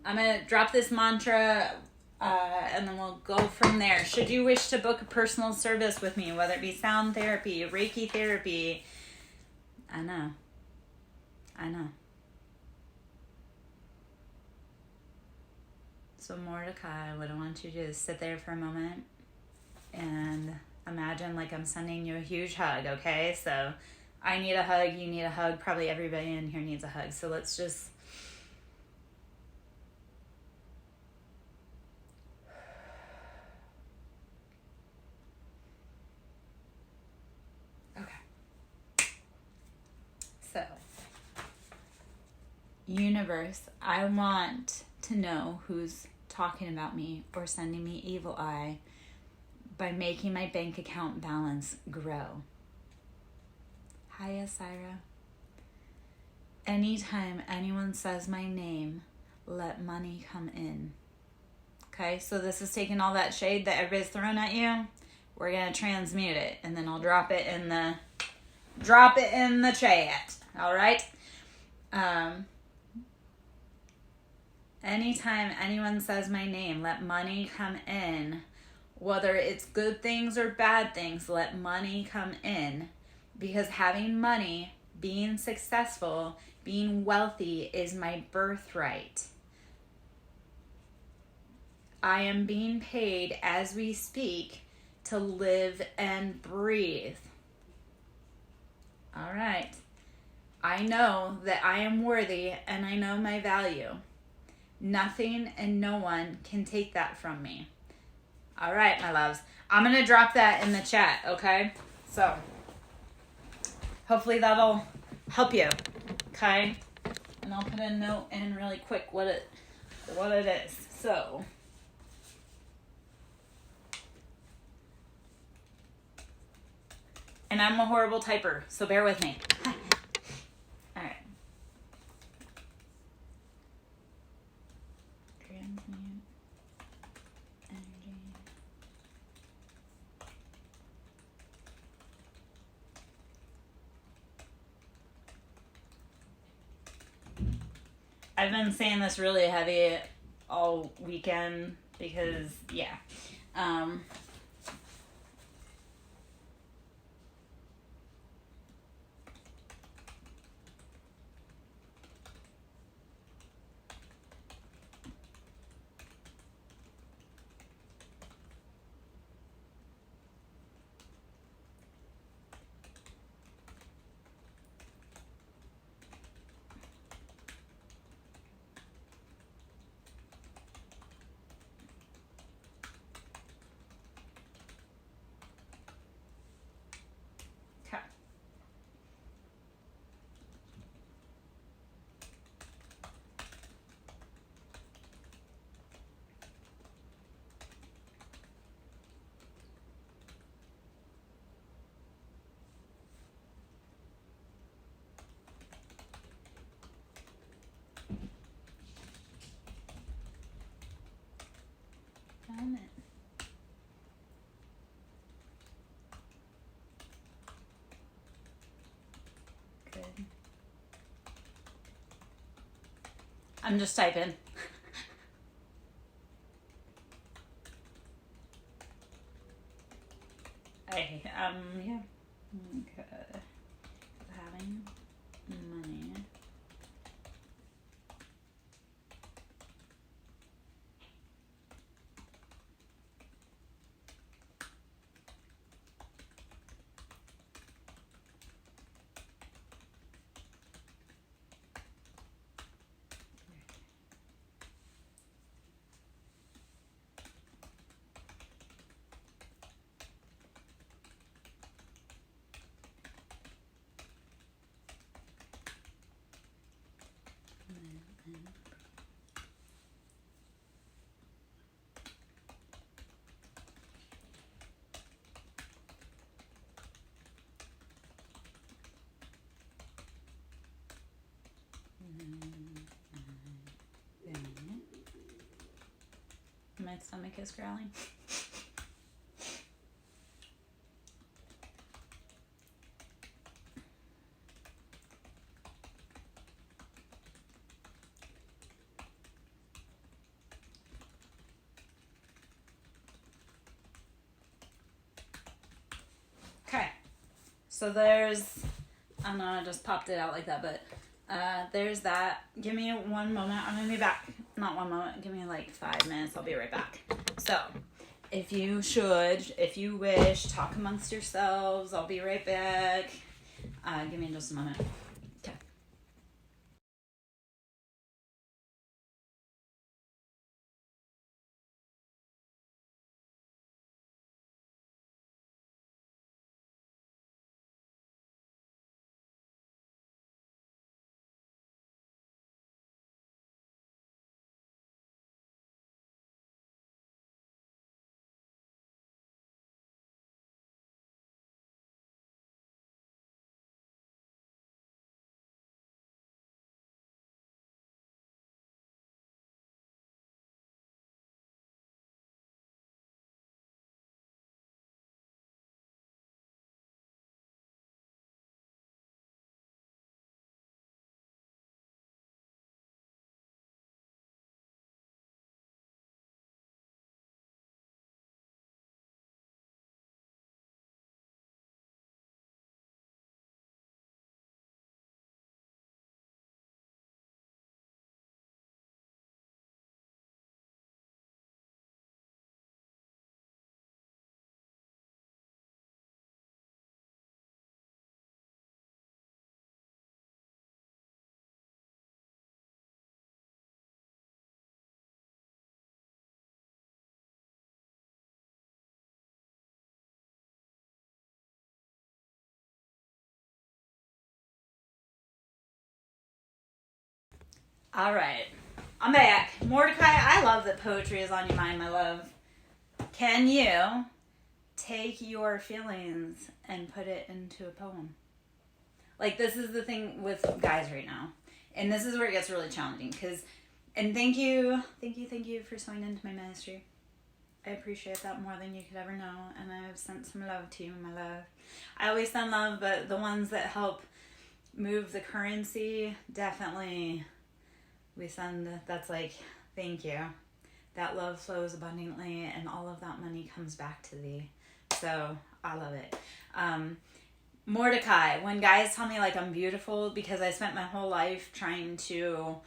I'm going to drop this mantra, and then we'll go from there. Should you wish to book a personal service with me, whether it be sound therapy, Reiki therapy, I know. So Mordecai, what I want you to do is sit there for a moment and imagine like I'm sending you a huge hug, okay? So I need a hug, you need a hug, probably everybody in here needs a hug. So let's just... Okay. So, universe, I want to know who's talking about me or sending me evil eye by making my bank account balance grow. Hiya, Syra. Anytime anyone says my name, let money come in. Okay, so this is taking all that shade that everybody's throwing at you. We're gonna transmute it, and then I'll drop it in the chat. All right. Anytime anyone says my name, let money come in. Whether it's good things or bad things, let money come in. Because having money, being successful, being wealthy is my birthright. I am being paid as we speak to live and breathe. All right. I know that I am worthy, and I know my value. Nothing and no one can take that from me. All right, my loves. I'm going to drop that in the chat, okay? So, hopefully that'll help you, okay? And I'll put a note in really quick what it is. So, and I'm a horrible typer, so bear with me. All right. Transmute energy. I've been saying this really heavy all weekend because, yeah. Damn it. Good. I'm just typing. Yeah. Okay. Having money. My stomach is growling. Okay, so there's, I don't know, I just popped it out like that, but there's that. Give me one moment. I'm gonna be back. Not one moment. Give me like 5 minutes. I'll be right back. So, if you wish, talk amongst yourselves. I'll be right back. Give me just a moment. Okay. All right. I'm back. Mordecai, I love that poetry is on your mind, my love. Can you take your feelings and put it into a poem? Like, this is the thing with guys right now. And this is where it gets really challenging. And thank you for sewing into my ministry. I appreciate that more than you could ever know. And I've sent some love to you, my love. I always send love, but the ones that help move the currency, definitely we send. That's like, thank you. That love flows abundantly, and all of that money comes back to thee. So I love it. Mordecai, when guys tell me like I'm beautiful, because I spent my whole life trying to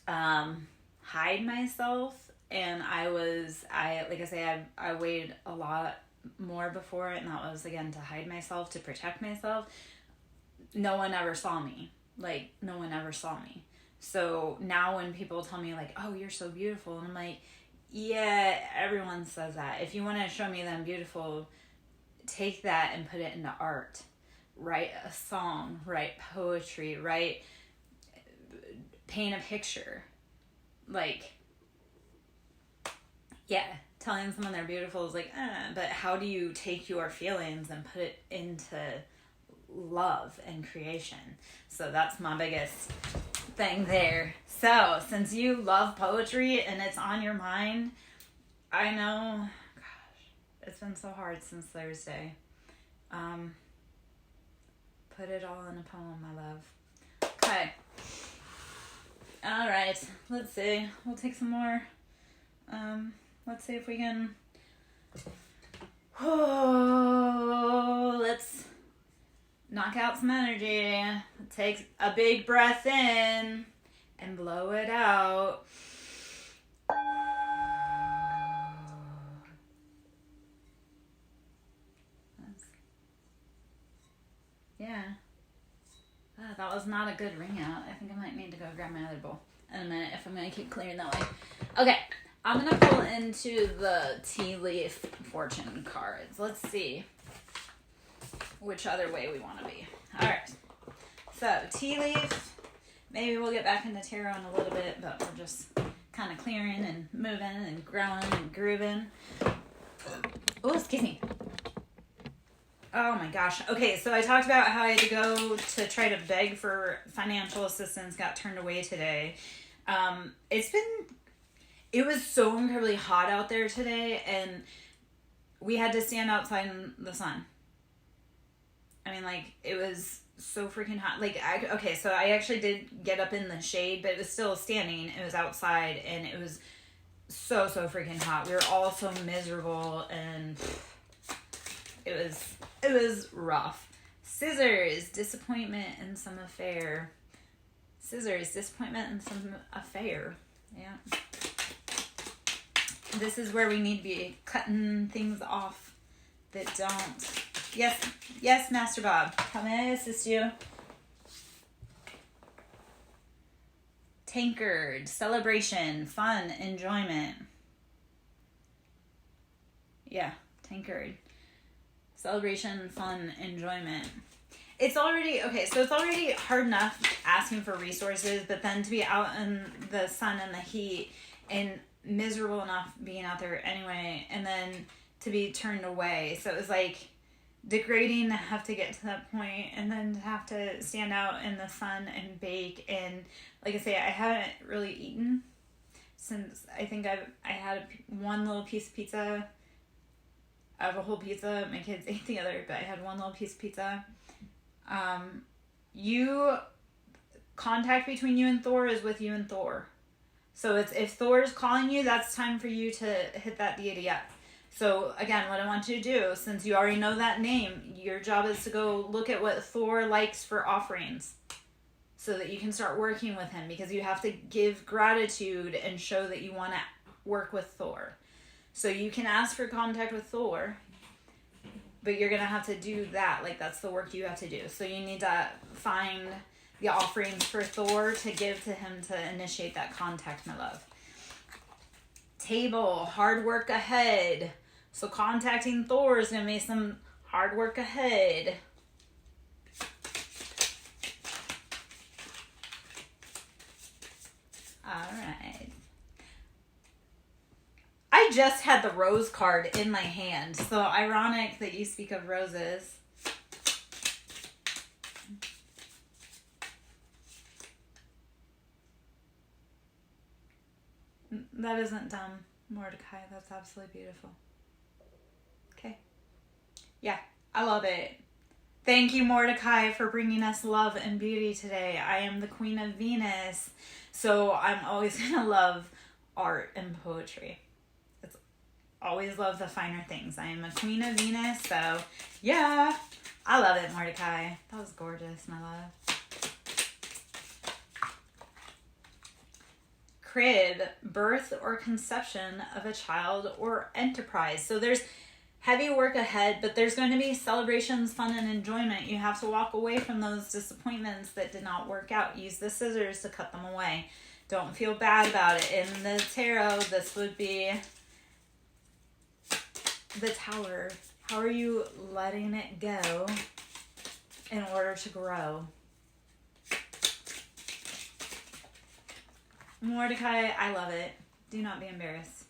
hide myself, and I weighed a lot more before it, and that was again to hide myself, to protect myself. No one ever saw me. Like, no one ever saw me. So now when people tell me like, oh, you're so beautiful, and I'm like, yeah, everyone says that. If you want to show me that I'm beautiful, take that and put it into art. Write a song, write poetry, paint a picture. Like, yeah, telling someone they're beautiful is like, but how do you take your feelings and put it into love and creation? So that's my biggest thing there. So since you love poetry and it's on your mind, I know. Gosh, it's been so hard since Thursday. Put it all in a poem, my love. Okay. All right. Let's see. We'll take some more. Let's see if we can. Oh, let's knock out some energy. Take a big breath in and blow it out. Yeah. That was not a good ring out. I think I might need to go grab my other bowl in a minute if I'm going to keep clearing that way. Okay. I'm going to pull into the tea leaf fortune cards. Let's see which other way we want to be. All right. So, tea leaf. Maybe we'll get back into tarot in a little bit, but we're just kind of clearing and moving and growing and grooving. Oh, excuse me. Oh my gosh. Okay, so I talked about how I had to go to try to beg for financial assistance, got turned away today. It was so incredibly hot out there today, and we had to stand outside in the sun. I mean, like, it was so freaking hot. Like, so I actually did get up in the shade, but it was still standing. It was outside, and it was so freaking hot. We were all so miserable, and it was rough. Scissors, disappointment in some affair. Scissors, disappointment in some affair. Yeah. This is where we need to be cutting things off that don't. Yes, Master Bob. How may I assist you? Tankard, celebration, fun, enjoyment. Yeah, tankard. Celebration, fun, enjoyment. It's already hard enough asking for resources, but then to be out in the sun and the heat and miserable enough being out there anyway, and then to be turned away. So it was like degrading to have to get to that point, and then to have to stand out in the sun and bake. And like I say, I haven't really eaten since I think I had one little piece of pizza. I have a whole pizza. My kids ate the other, but I had one little piece of pizza. Contact between you and Thor is with you and Thor. So it's, if Thor is calling you, that's time for you to hit that deity up. So again, what I want you to do, since you already know that name, your job is to go look at what Thor likes for offerings so that you can start working with him, because you have to give gratitude and show that you want to work with Thor. So you can ask for contact with Thor, but you're going to have to do that. Like, that's the work you have to do. So you need to find the offerings for Thor to give to him to initiate that contact, my love. Table, hard work ahead. So contacting Thor is going to be some hard work ahead. All right. I just had the rose card in my hand. So ironic that you speak of roses. That isn't dumb, Mordecai. That's absolutely beautiful. Okay. Yeah, I love it. Thank you, Mordecai, for bringing us love and beauty today. I am the Queen of Venus, so I'm always going to love art and poetry. It's always love the finer things. I am a Queen of Venus, so yeah, I love it, Mordecai. That was gorgeous, my love. Crib, birth or conception of a child or enterprise. So there's heavy work ahead, but there's going to be celebrations, fun, and enjoyment. You have to walk away from those disappointments that did not work out. Use the scissors to cut them away. Don't feel bad about it. In the tarot, this would be the Tower. How are you letting it go in order to grow? Mordecai, I love it. Do not be embarrassed.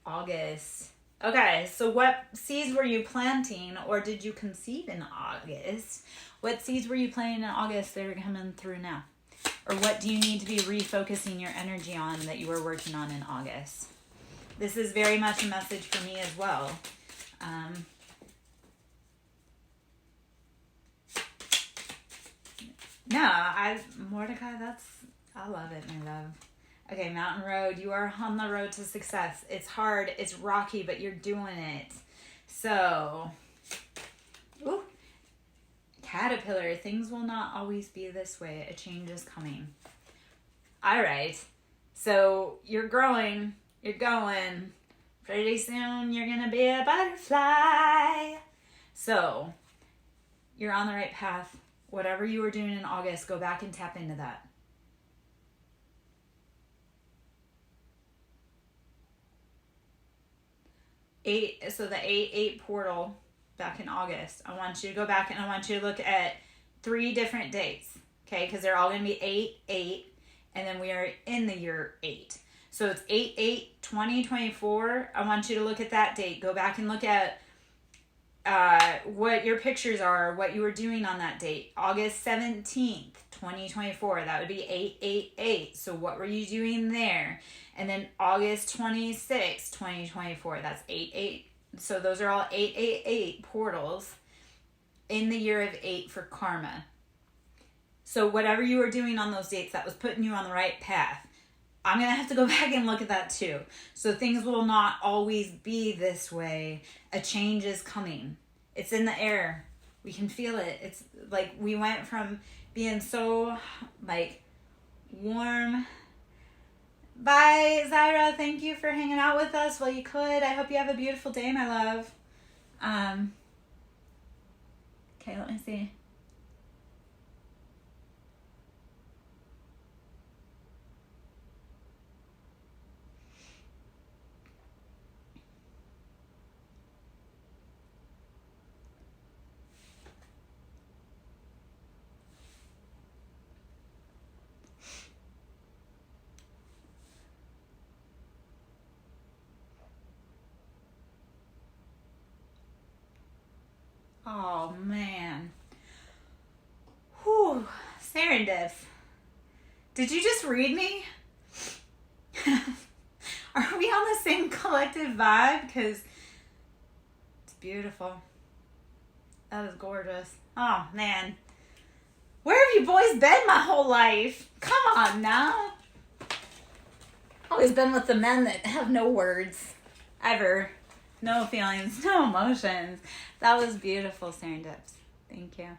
August. Okay, so what seeds were you planting, or did you conceive in August? What seeds were you planting in August that are coming through now? Or what do you need to be refocusing your energy on that you were working on in August? This is very much a message for me as well. Mordecai, I love it, my love. Okay, Mountain Road, you are on the road to success. It's hard, it's rocky, but you're doing it. So, ooh, Caterpillar, things will not always be this way. A change is coming. All right, so you're growing, you're going. Pretty soon you're going to be a butterfly. So, you're on the right path. Whatever you were doing in August, go back and tap into that. So the 8-8 portal back in August, I want you to go back and I want you to look at 3 different dates, okay? Because they're all going to be 8-8, and then we are in the year 8. So it's 8-8-2024. I want you to look at that date. Go back and look at what your pictures are, what you were doing on that date. August 17th, 2024. That would be 8-8-8. So what were you doing there? And then August 26th, 2024. That's 8-8. So those are all 8-8-8 portals in the year of 8 for karma. So whatever you were doing on those dates, that was putting you on the right path. I'm going to have to go back and look at that too. So things will not always be this way. A change is coming. It's in the air. We can feel it. It's like we went from being so like warm. Bye, Zyra. Thank you for hanging out with us while you could. I hope you have a beautiful day, my love. Okay, let me see. Oh, man. Whew. Serendip. Did you just read me? Are we on the same collective vibe? Because it's beautiful. That is gorgeous. Oh, man. Where have you boys been my whole life? Come on now. Always been with the men that have no words. Ever. No feelings, no emotions. That was beautiful, Serendips. Thank you.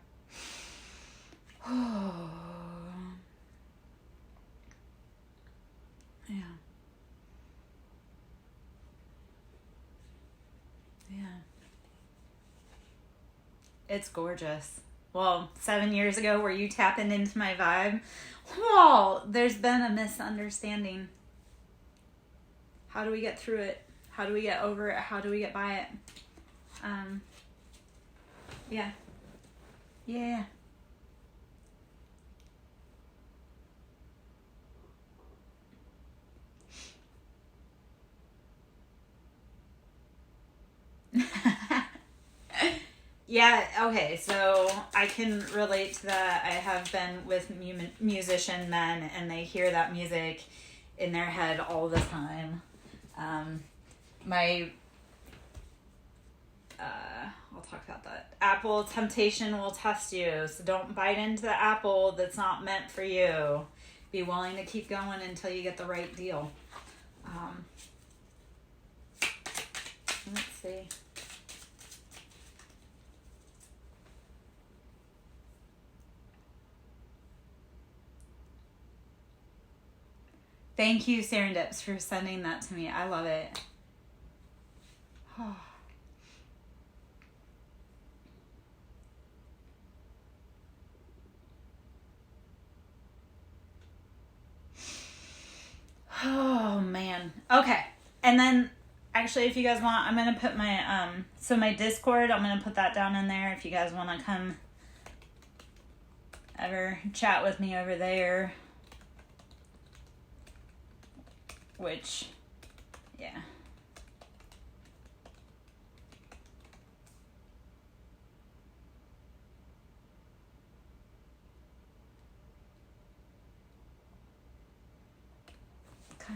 Yeah. Yeah. It's gorgeous. Well, 7 years ago, were you tapping into my vibe? Well, there's been a misunderstanding. How do we get through it? How do we get over it? How do we get by it? Yeah. Yeah. Yeah, okay, so I can relate to that. I have been with musician men, and they hear that music in their head all the time. I'll talk about that. Apple temptation will test you, so don't bite into the apple that's not meant for you. Be willing to keep going until you get the right deal. Let's see. Thank you, Serendips, for sending that to me. I love it. Oh, man. Okay. And then, actually, if you guys want, I'm going to put my, my Discord, I'm going to put that down in there if you guys want to come ever chat with me over there. Which, yeah. Okay.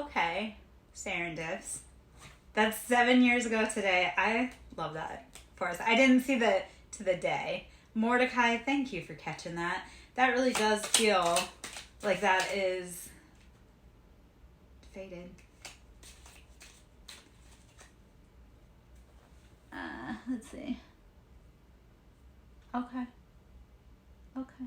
Okay. Serendip's. That's 7 years ago today. I love that for us. I didn't see the to the day. Mordecai, thank you for catching that. That really does feel like that is faded. Let's see. Okay. Okay.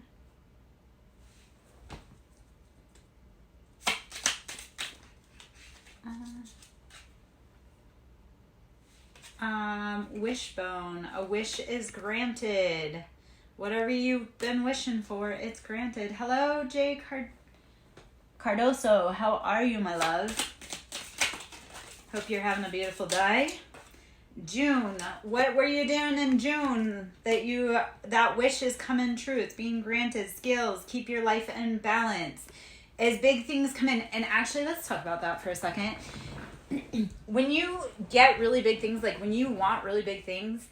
Wishbone. A wish is granted. Whatever you've been wishing for, it's granted. Hello, Jay Cardoso. How are you, my love? Hope you're having a beautiful day. June. What were you doing in June that wish is coming true? It's being granted. Skills. Keep your life in balance. As big things come in, and actually, let's talk about that for a second. When you get really big things, like when you want really big things,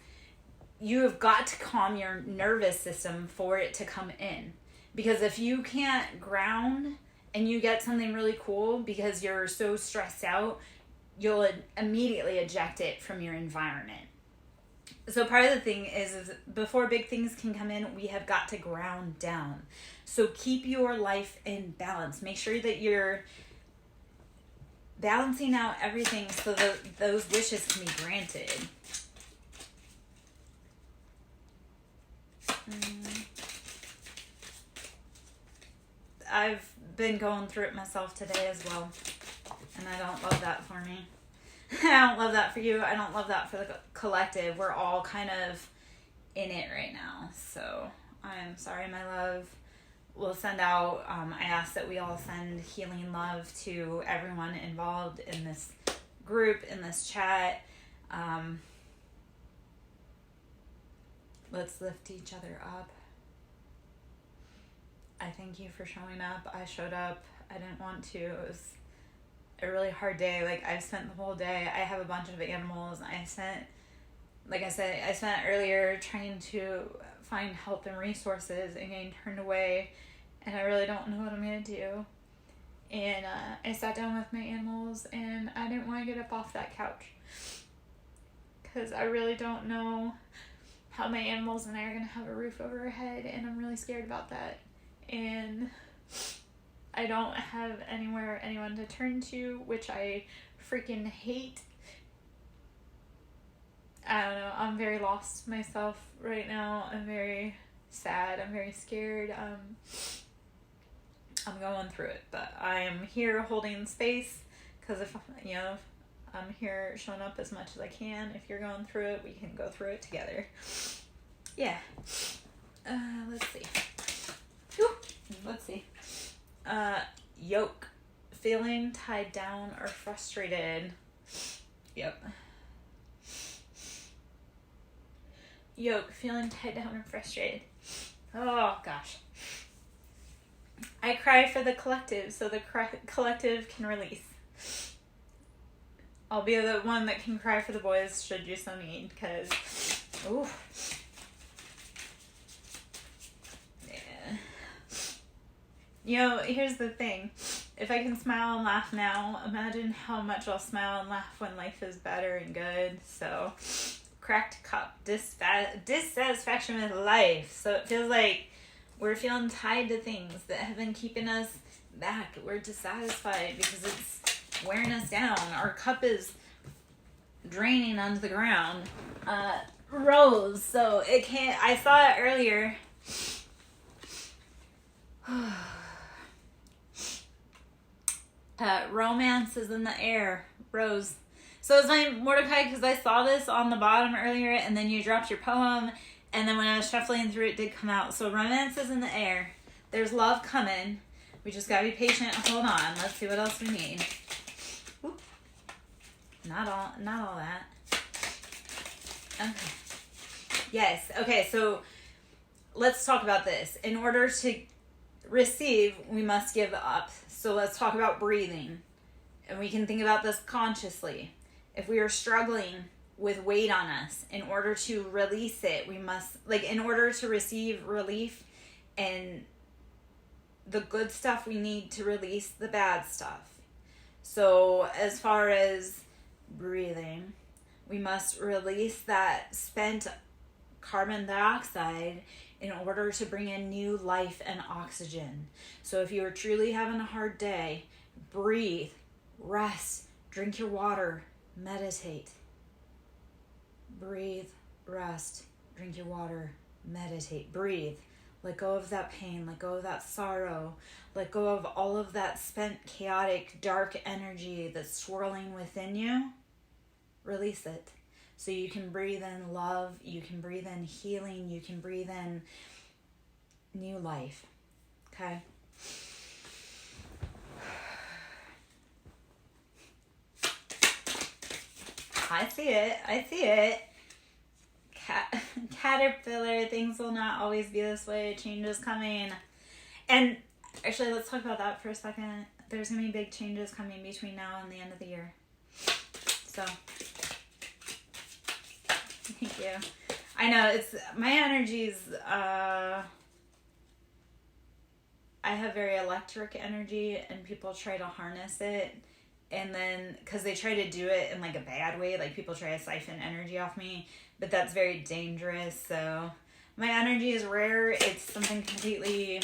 you have got to calm your nervous system for it to come in. Because if you can't ground and you get something really cool because you're so stressed out, you'll immediately eject it from your environment. So part of the thing is before big things can come in, we have got to ground down. So keep your life in balance. Make sure that you're balancing out everything so that those wishes can be granted. I've been going through it myself today as well. And I don't love that for me. I don't love that for you. I don't love that for the collective. We're all kind of in it right now. So I'm sorry, my love. We'll send out, I ask that we all send healing love to everyone involved in this group, in this chat. Let's lift each other up. I thank you for showing up. I showed up. I didn't want to. It was a really hard day. Like, I spent the whole day. I have a bunch of animals. I spent earlier trying to find help and resources and getting turned away. And I really don't know what I'm going to do. And I sat down with my animals and I didn't want to get up off that couch. Because I really don't know how my animals and I are going to have a roof over our head. And I'm really scared about that. And I don't have anyone to turn to, which I freaking hate. I don't know. I'm very lost myself right now. I'm very sad. I'm very scared. I'm going through it, but I am here holding space because if I'm here showing up as much as I can. If you're going through it, we can go through it together. Yeah. Let's see. Whew. Let's see. Yoke. Feeling tied down or frustrated. Yep. Yoke. Feeling tied down or frustrated. Oh, gosh. I cry for the collective so the collective can release. I'll be the one that can cry for the boys should you so need, because, ooh. Yeah. Here's the thing. If I can smile and laugh now, imagine how much I'll smile and laugh when life is better and good. So, cracked cup, dissatisfaction with life. So it feels like we're feeling tied to things that have been keeping us back. We're dissatisfied because it's wearing us down. Our cup is draining onto the ground. Rose, so it can't, I saw it earlier. Romance is in the air. Rose. So it's my Mordecai, because I saw this on the bottom earlier, and then you dropped your poem, and then when I was shuffling through, it did come out. So romance is in the air. There's love coming. We just gotta be patient. Hold on. Let's see what else we need. Ooh. Not all that. Okay. Yes. Okay, so let's talk about this. In order to receive, we must give up. So let's talk about breathing. And we can think about this consciously. If we are struggling with weight on us, in order to release it, we must, in order to receive relief and the good stuff, we need to release the bad stuff. So as far as breathing, we must release that spent carbon dioxide in order to bring in new life and oxygen. So if you are truly having a hard day, breathe, rest, drink your water, meditate. Breathe, rest, drink your water, meditate. Breathe. Let go of that pain, let go of that sorrow, let go of all of that spent, chaotic, dark energy that's swirling within you. Release it. So you can breathe in love, you can breathe in healing, you can breathe in new life. Okay? I see it. Caterpillar, things will not always be this way. Change is coming. And actually, let's talk about that for a second. There's going to be big changes coming between now and the end of the year. So, thank you. I know, it's, my energies, I have very electric energy, and people try to harness it. And then, because they try to do it in like a bad way, like people try to siphon energy off me, but that's very dangerous. So my energy is rare. It's something completely,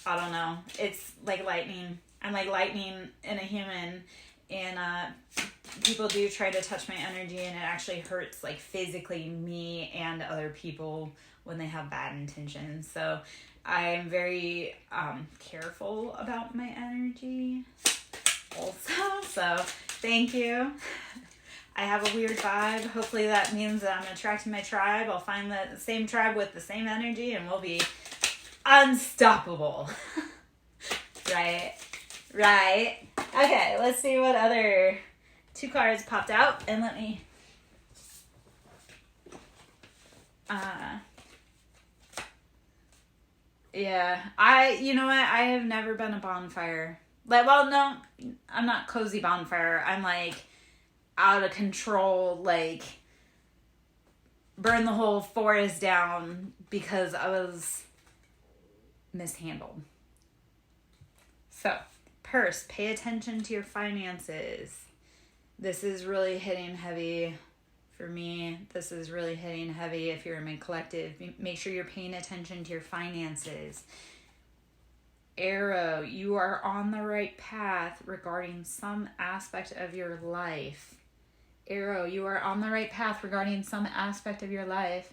I don't know. It's like lightning. I'm like lightning in a human, and people do try to touch my energy, and it actually hurts like physically me and other people when they have bad intentions. So I'm very careful about my energy also. So thank you. I have a weird vibe. Hopefully that means that I'm attracting my tribe. I'll find the same tribe with the same energy, and we'll be unstoppable. Right. Okay, let's see what other 2 cards popped out, and let me you know what, I have never been a bonfire. Like, well, no, I'm not cozy bonfire. I'm like out of control, like burn the whole forest down because I was mishandled. So, purse, pay attention to your finances. This is really hitting heavy for me. This is really hitting heavy if you're in my collective. Make sure you're paying attention to your finances. Arrow, you are on the right path regarding some aspect of your life. Arrow, you are on the right path regarding some aspect of your life.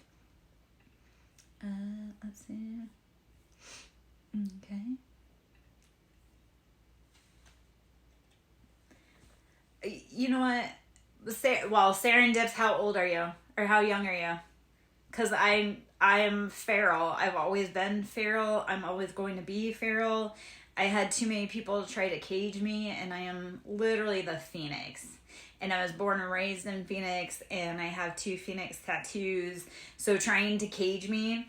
Let's see. Okay. You know what? Well, Serendips, how old are you? Or how young are you? Because I'm feral. I've always been feral. I'm always going to be feral. I had too many people try to cage me, and I am literally the phoenix. And I was born and raised in Phoenix, and I have 2 phoenix tattoos. So trying to cage me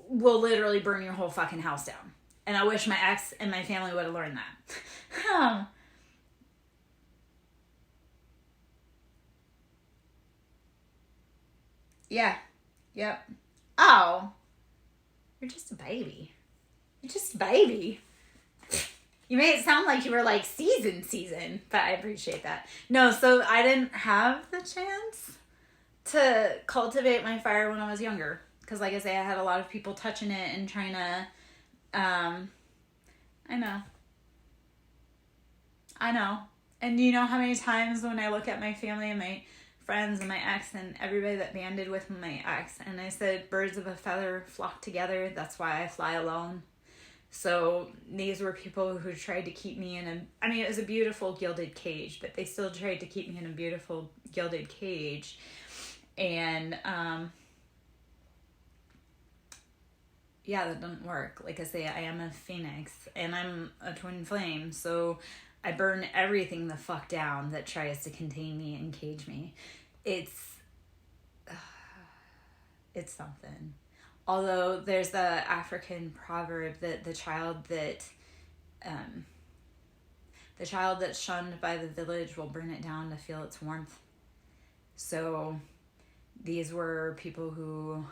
will literally burn your whole fucking house down. And I wish my ex and my family would have learned that. Yeah. Yep. Oh. You're just a baby. You're just a baby. You made it sound like you were like season, but I appreciate that. No, so I didn't have the chance to cultivate my fire when I was younger. Because like I say, I had a lot of people touching it and trying to, I know. And you know how many times when I look at my family and my friends and my ex and everybody that banded with my ex, and I said, birds of a feather flock together. That's why I fly alone. So these were people who tried to keep me in it was a beautiful gilded cage, but they still tried to keep me in a beautiful gilded cage. And, that didn't work. Like I say, I am a phoenix, and I'm a twin flame, so I burn everything the fuck down that tries to contain me and cage me. It's something. Although there's the African proverb that the child that's shunned by the village will burn it down to feel its warmth. So these were people who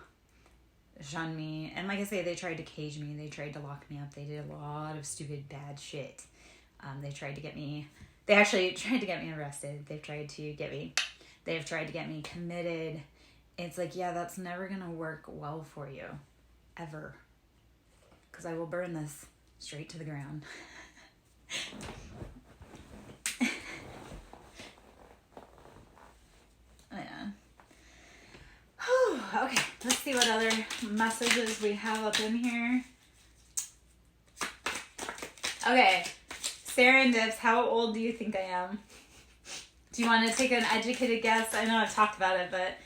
shunned me. And like I say, they tried to cage me. They tried to lock me up. They did a lot of stupid, bad shit. They tried to get me They actually tried to get me arrested. They've tried to get me, they've tried to get me committed. It's like, yeah, that's never going to work well for you. Ever. Because I will burn this straight to the ground. Yeah. Whew, okay, let's see what other messages we have up in here. Okay, Serendips, how old do you think I am? Do you want to take an educated guess? I know I've talked about it, but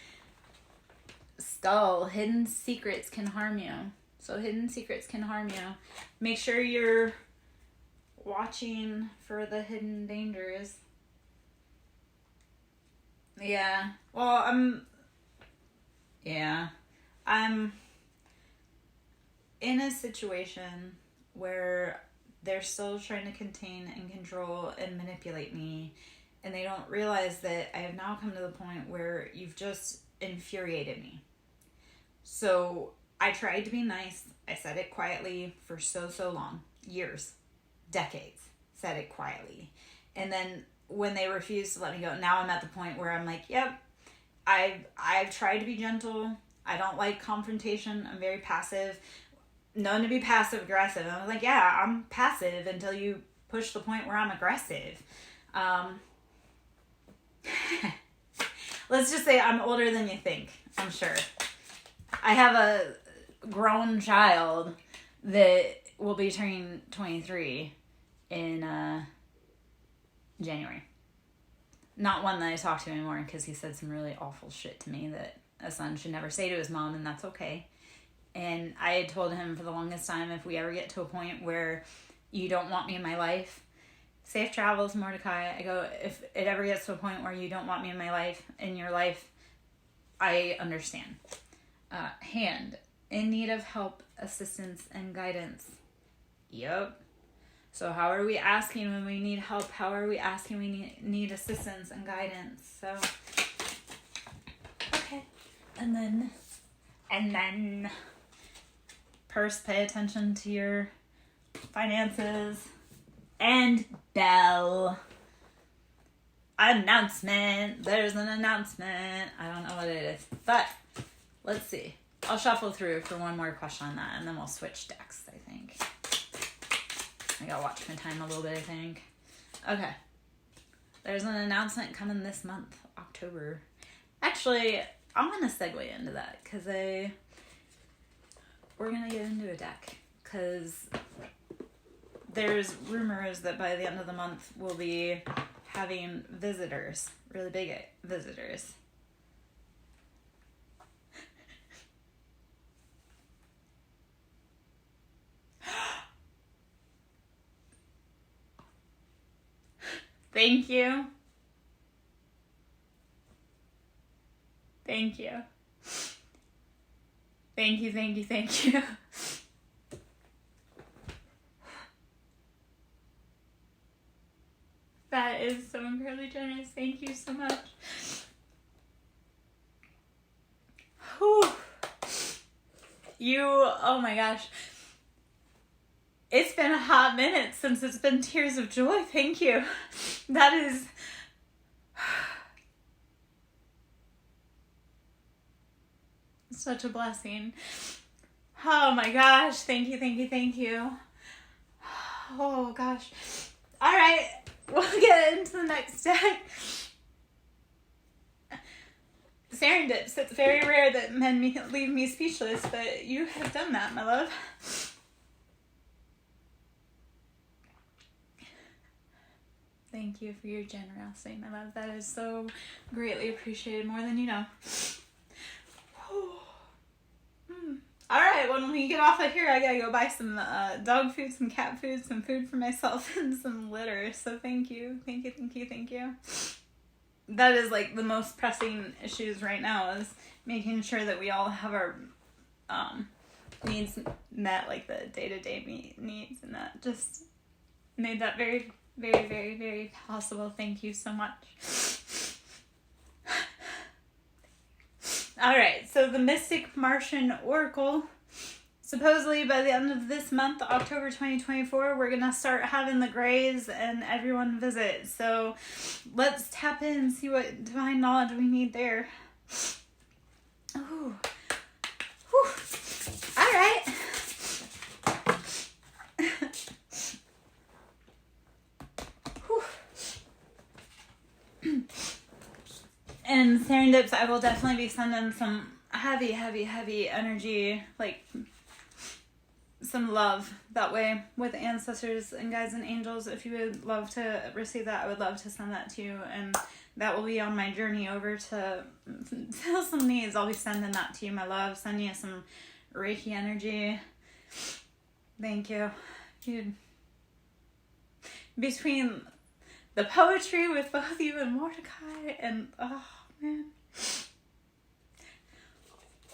skull, hidden secrets can harm you. So hidden secrets can harm you. Make sure you're watching for the hidden dangers. Yeah. Well, I'm in a situation where they're still trying to contain and control and manipulate me, and they don't realize that I have now come to the point where you've just infuriated me. So I tried to be nice. I said it quietly for so long. Years. Decades. Said it quietly. And then when they refused to let me go, now I'm at the point where I'm like, yep, I've tried to be gentle. I don't like confrontation. I'm very passive. Known to be passive aggressive. And I was like, yeah, I'm passive until you push the point where I'm aggressive. Let's just say I'm older than you think. I'm sure. I have a grown child that will be turning 23 in January. Not one that I talk to anymore because he said some really awful shit to me that a son should never say to his mom, and that's okay. And I had told him for the longest time, if we ever get to a point where you don't want me in my life, safe travels, Mordecai. I go, if it ever gets to a point where you don't want me in my life, in your life, I understand. Hand, in need of help, assistance, and guidance. Yep. So how are we asking when we need help? How are we asking we need assistance and guidance? So, okay. And then, purse, pay attention to your finances. And bell. Announcement. There's an announcement. I don't know what it is. But, let's see. I'll shuffle through for one more question on that, and then we'll switch decks, I think. I gotta watch my time a little bit, I think. Okay. There's an announcement coming this month, October. Actually, I'm gonna segue into that, because we're gonna get into a deck, because there's rumors that by the end of the month we'll be having visitors, really big visitors. Thank you. Thank you. Thank you, thank you, thank you. That is so incredibly generous. Thank you so much. Whew. Oh my gosh. It's been a hot minute since it's been tears of joy. Thank you. That is... such a blessing. Oh my gosh. Thank you, thank you, thank you. Oh gosh. All right. We'll get into the next deck. Serendips. It's very rare that men leave me speechless, but you have done that, my love. Thank you for your generosity, my love. That is so greatly appreciated, more than you know. All right, when we get off of here, I gotta go buy some dog food, some cat food, some food for myself, and some litter. So thank you, thank you, thank you, thank you. That is like the most pressing issues right now, is making sure that we all have our needs met, like the day-to-day needs, and that just made that very, very, very, very possible. Thank you so much. All right, so the Mystic Martian Oracle supposedly by the end of this month, October 2024, we're going to start having the grays and everyone visit. So let's tap in and see what divine knowledge we need there. Ooh. Whew. All right. And Serendips, I will definitely be sending some heavy energy, like some love that way with ancestors and guides and angels. If you would love to receive that, I would love to send that to you. And that will be on my journey over to fill some needs. I'll be sending that to you, my love. Sending you some Reiki energy. Thank you. Dude. Between the poetry with both you and Mordecai and, oh, man.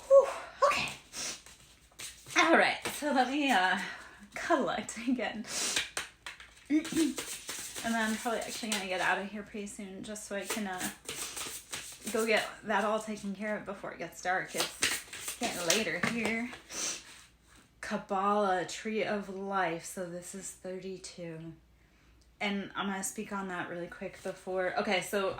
Whew, okay. All right, so let me collect again. And then I'm probably actually going to get out of here pretty soon just so I can go get that all taken care of before it gets dark. It's getting later here. Kabbalah, Tree of Life. So this is 32. And I'm going to speak on that really quick before. Okay, so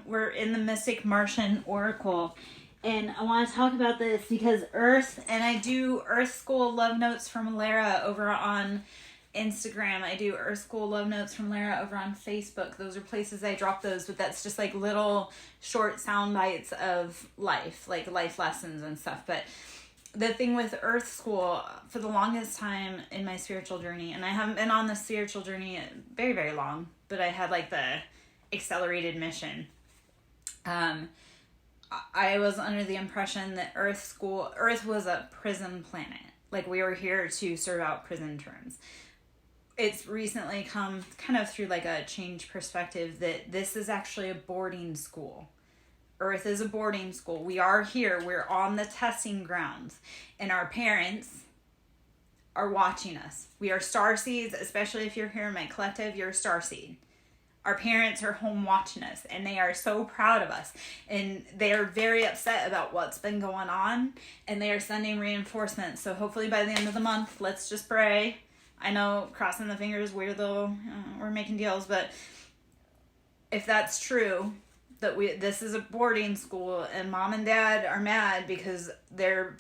we're in the Mystic Martian Oracle. And I want to talk about this because and I do Earth School Love Notes from Lara over on Instagram. I do Earth School Love Notes from Lara over on Facebook. Those are places I drop those, but that's just like little short sound bites of life, like life lessons and stuff. But the thing with Earth School, for the longest time in my spiritual journey, and I haven't been on the spiritual journey very, very long, but I had like the accelerated mission. I was under the impression that Earth was a prison planet. Like we were here to serve out prison terms. It's recently come kind of through like a change perspective that this is actually a boarding school. Earth is a boarding school. We are here. We're on the testing grounds. And our parents are watching us. We are starseeds, especially if you're here in my collective, you're a starseed. Our parents are home watching us, and they are so proud of us. And they are very upset about what's been going on, and they are sending reinforcements. So hopefully by the end of the month, let's just pray. I know crossing the fingers, weird though, we're making deals, but if that's true, that this is a boarding school and mom and dad are mad because their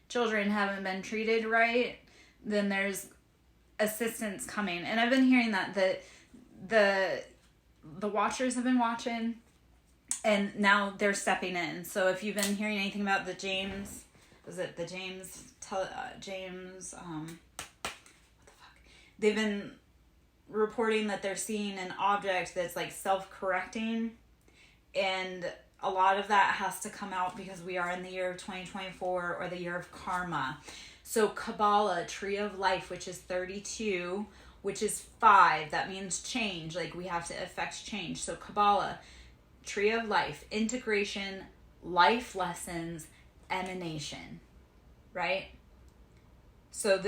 children haven't been treated right, then there's assistance coming. And I've been hearing that the watchers have been watching and now they're stepping in. So if you've been hearing anything about the James, they've been reporting that they're seeing an object that's like self-correcting, and a lot of that has to come out because we are in the year of 2024 or the year of karma. So Kabbalah, Tree of Life, which is 32, which is 5, that means change, like we have to affect change. So Kabbalah, Tree of Life, integration, life lessons, emanation, right? So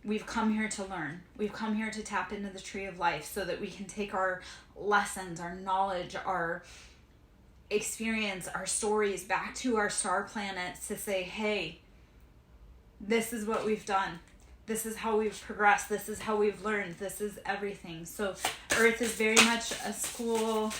we've come here to learn. We've come here to tap into the Tree of Life so that we can take our lessons, our knowledge, our experience, our stories back to our star planets to say, hey, this is what we've done. This is how we've progressed. This is how we've learned. This is everything. So Earth is very much a school.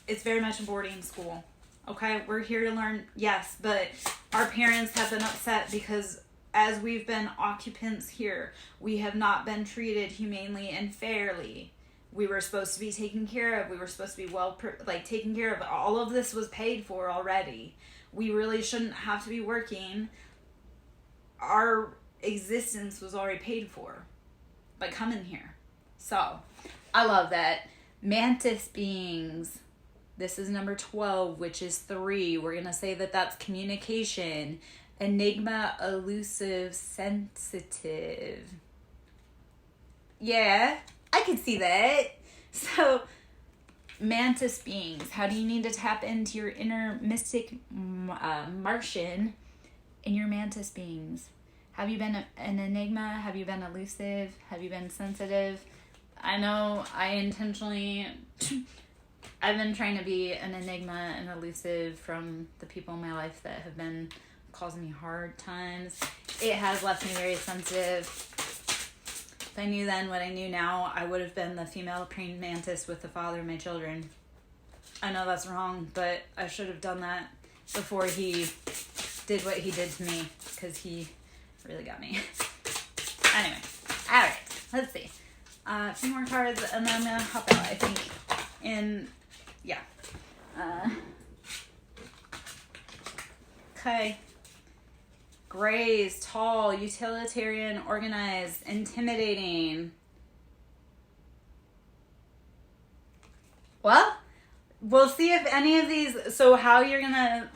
It's very much a boarding school. Okay, we're here to learn, yes, but our parents have been upset because as we've been occupants here, we have not been treated humanely and fairly. We were supposed to be taken care of. We were supposed to be taken care of. All of this was paid for already. We really shouldn't have to be working. Our existence was already paid for by coming here. So, I love that. Mantis beings. This is number 12, which is 3. We're going to say that that's communication. Enigma, elusive, sensitive. Yeah, I can see that. So, mantis beings. How do you need to tap into your inner mystic Martian in your mantis beings? Have you been an enigma? Have you been elusive? Have you been sensitive? I know I've been trying to be an enigma and elusive from the people in my life that have been causing me hard times. It has left me very sensitive. If I knew then what I knew now, I would have been the female praying mantis with the father of my children. I know that's wrong, but I should have done that before he did what he did to me, because he really got me. Anyway, all right, let's see. A few more cards, and then I'm going to hop out, I think. And, yeah. Okay. Grays, tall, utilitarian, organized, intimidating. Well, we'll see if any of these, so how we're gonna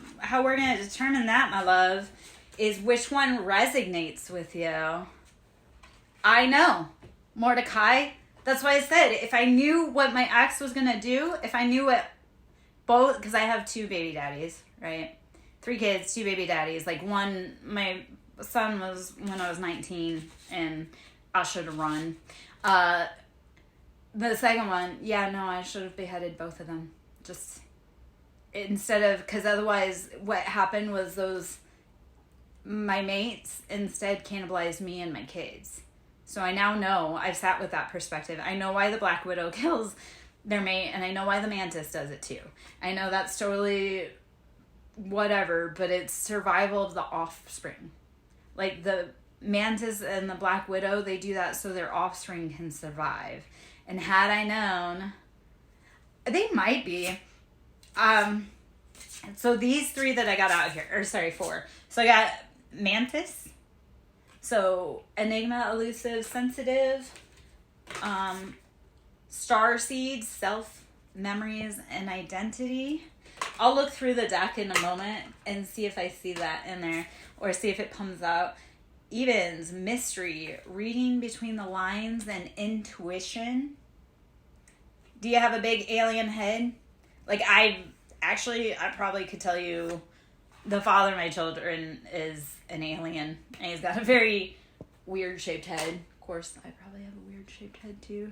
determine that, my love, is which one resonates with you. I know. Mordecai. That's why I said, if I knew what my ex was gonna do, if I knew what both, because I have 2 baby daddies, right? 3 kids, 2 baby daddies. Like one, my son was when I was 19 and I should have run. The second one, yeah, no, I should have beheaded both of them. Just instead of, because otherwise what happened was my mates instead cannibalized me and my kids. So I now know, I've sat with that perspective. I know why the black widow kills their mate, and I know why the mantis does it too. I know that's totally whatever, but it's survival of the offspring. Like the mantis and the black widow, they do that so their offspring can survive. And had I known, they might be. So these 3 that I got out here, or sorry, 4. So I got mantis. So enigma, elusive, sensitive. Star seeds, self, memories, and identity. I'll look through the deck in a moment and see if I see that in there, or see if it comes out. Evens, mystery, reading between the lines, and intuition. Do you have a big alien head? Like, I probably could tell you the father of my children is an alien, and he's got a very weird shaped head. Of course, I probably have a weird shaped head too.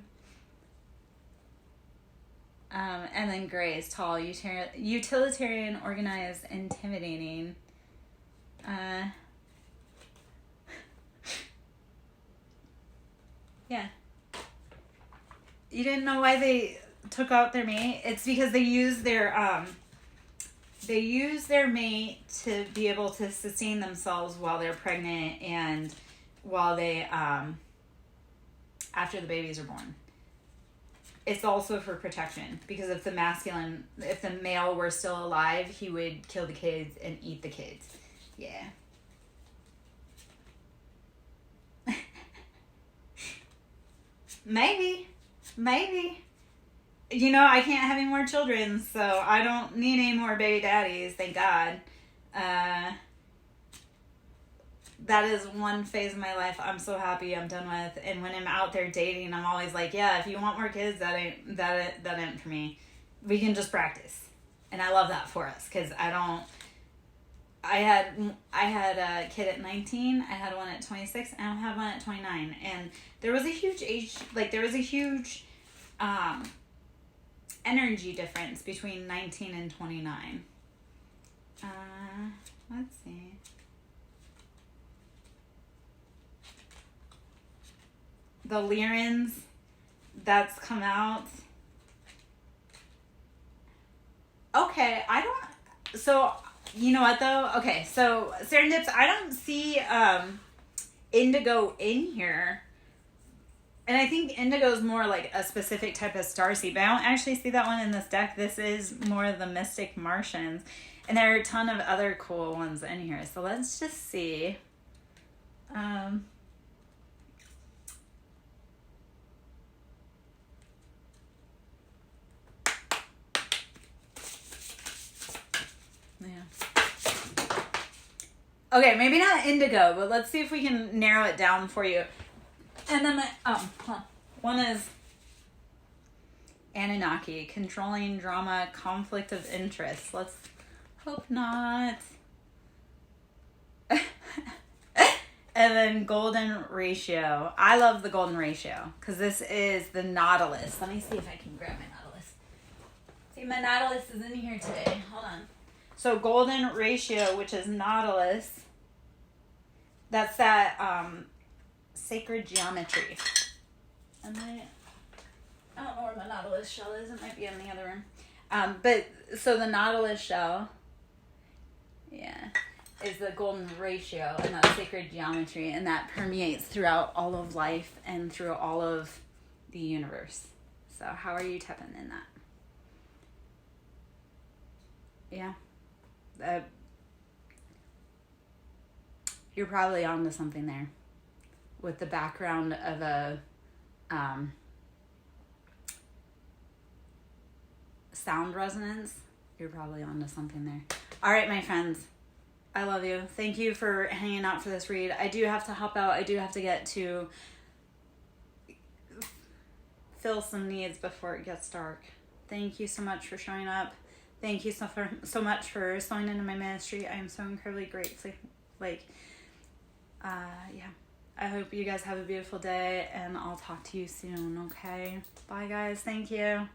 And then gray is tall, utilitarian, organized, intimidating. Yeah. You didn't know why they took out their mate? It's because they use their mate to be able to sustain themselves while they're pregnant and while they after the babies are born. It's also for protection, because if the male were still alive, he would kill the kids and eat the kids. Yeah. Maybe. You know, I can't have any more children, so I don't need any more baby daddies, thank God. That is one phase of my life I'm so happy I'm done with. And when I'm out there dating, I'm always like, yeah, if you want more kids, that ain't for me. We can just practice. And I love that for us, because I had a kid at 19, I had one at 26, and I have one at 29. And there was a huge energy difference between 19 and 29. Let's see. The Lyrans that's come out. Okay, so you know what though? Okay, so Serendips, I don't see indigo in here. And I think indigo is more like a specific type of starseed, but I don't actually see that one in this deck. This is more of the Mystic Martians. And there are a ton of other cool ones in here. So let's just see. Okay, maybe not indigo, but let's see if we can narrow it down for you. And then one is Anunnaki, controlling drama, conflict of interest. Let's hope not. And then golden ratio. I love the golden ratio because this is the Nautilus. Let me see if I can grab my Nautilus. See, my Nautilus is in here today. Hold on. So golden ratio, which is nautilus, that's that sacred geometry. And I don't know where my nautilus shell is. It might be in the other room. But so the nautilus shell, yeah, is the golden ratio and that sacred geometry, and that permeates throughout all of life and through all of the universe. So how are you tapping in that? Yeah. You're probably onto something there with the background of a sound resonance. You're probably onto something there. All right, my friends, I love you. Thank you for hanging out for this read. I do have to hop out. I do have to get to fill some needs before it gets dark. Thank you so much for showing up. Thank you so much for sewing into my ministry. I am so incredibly grateful. Yeah. I hope you guys have a beautiful day, and I'll talk to you soon, okay? Bye, guys. Thank you.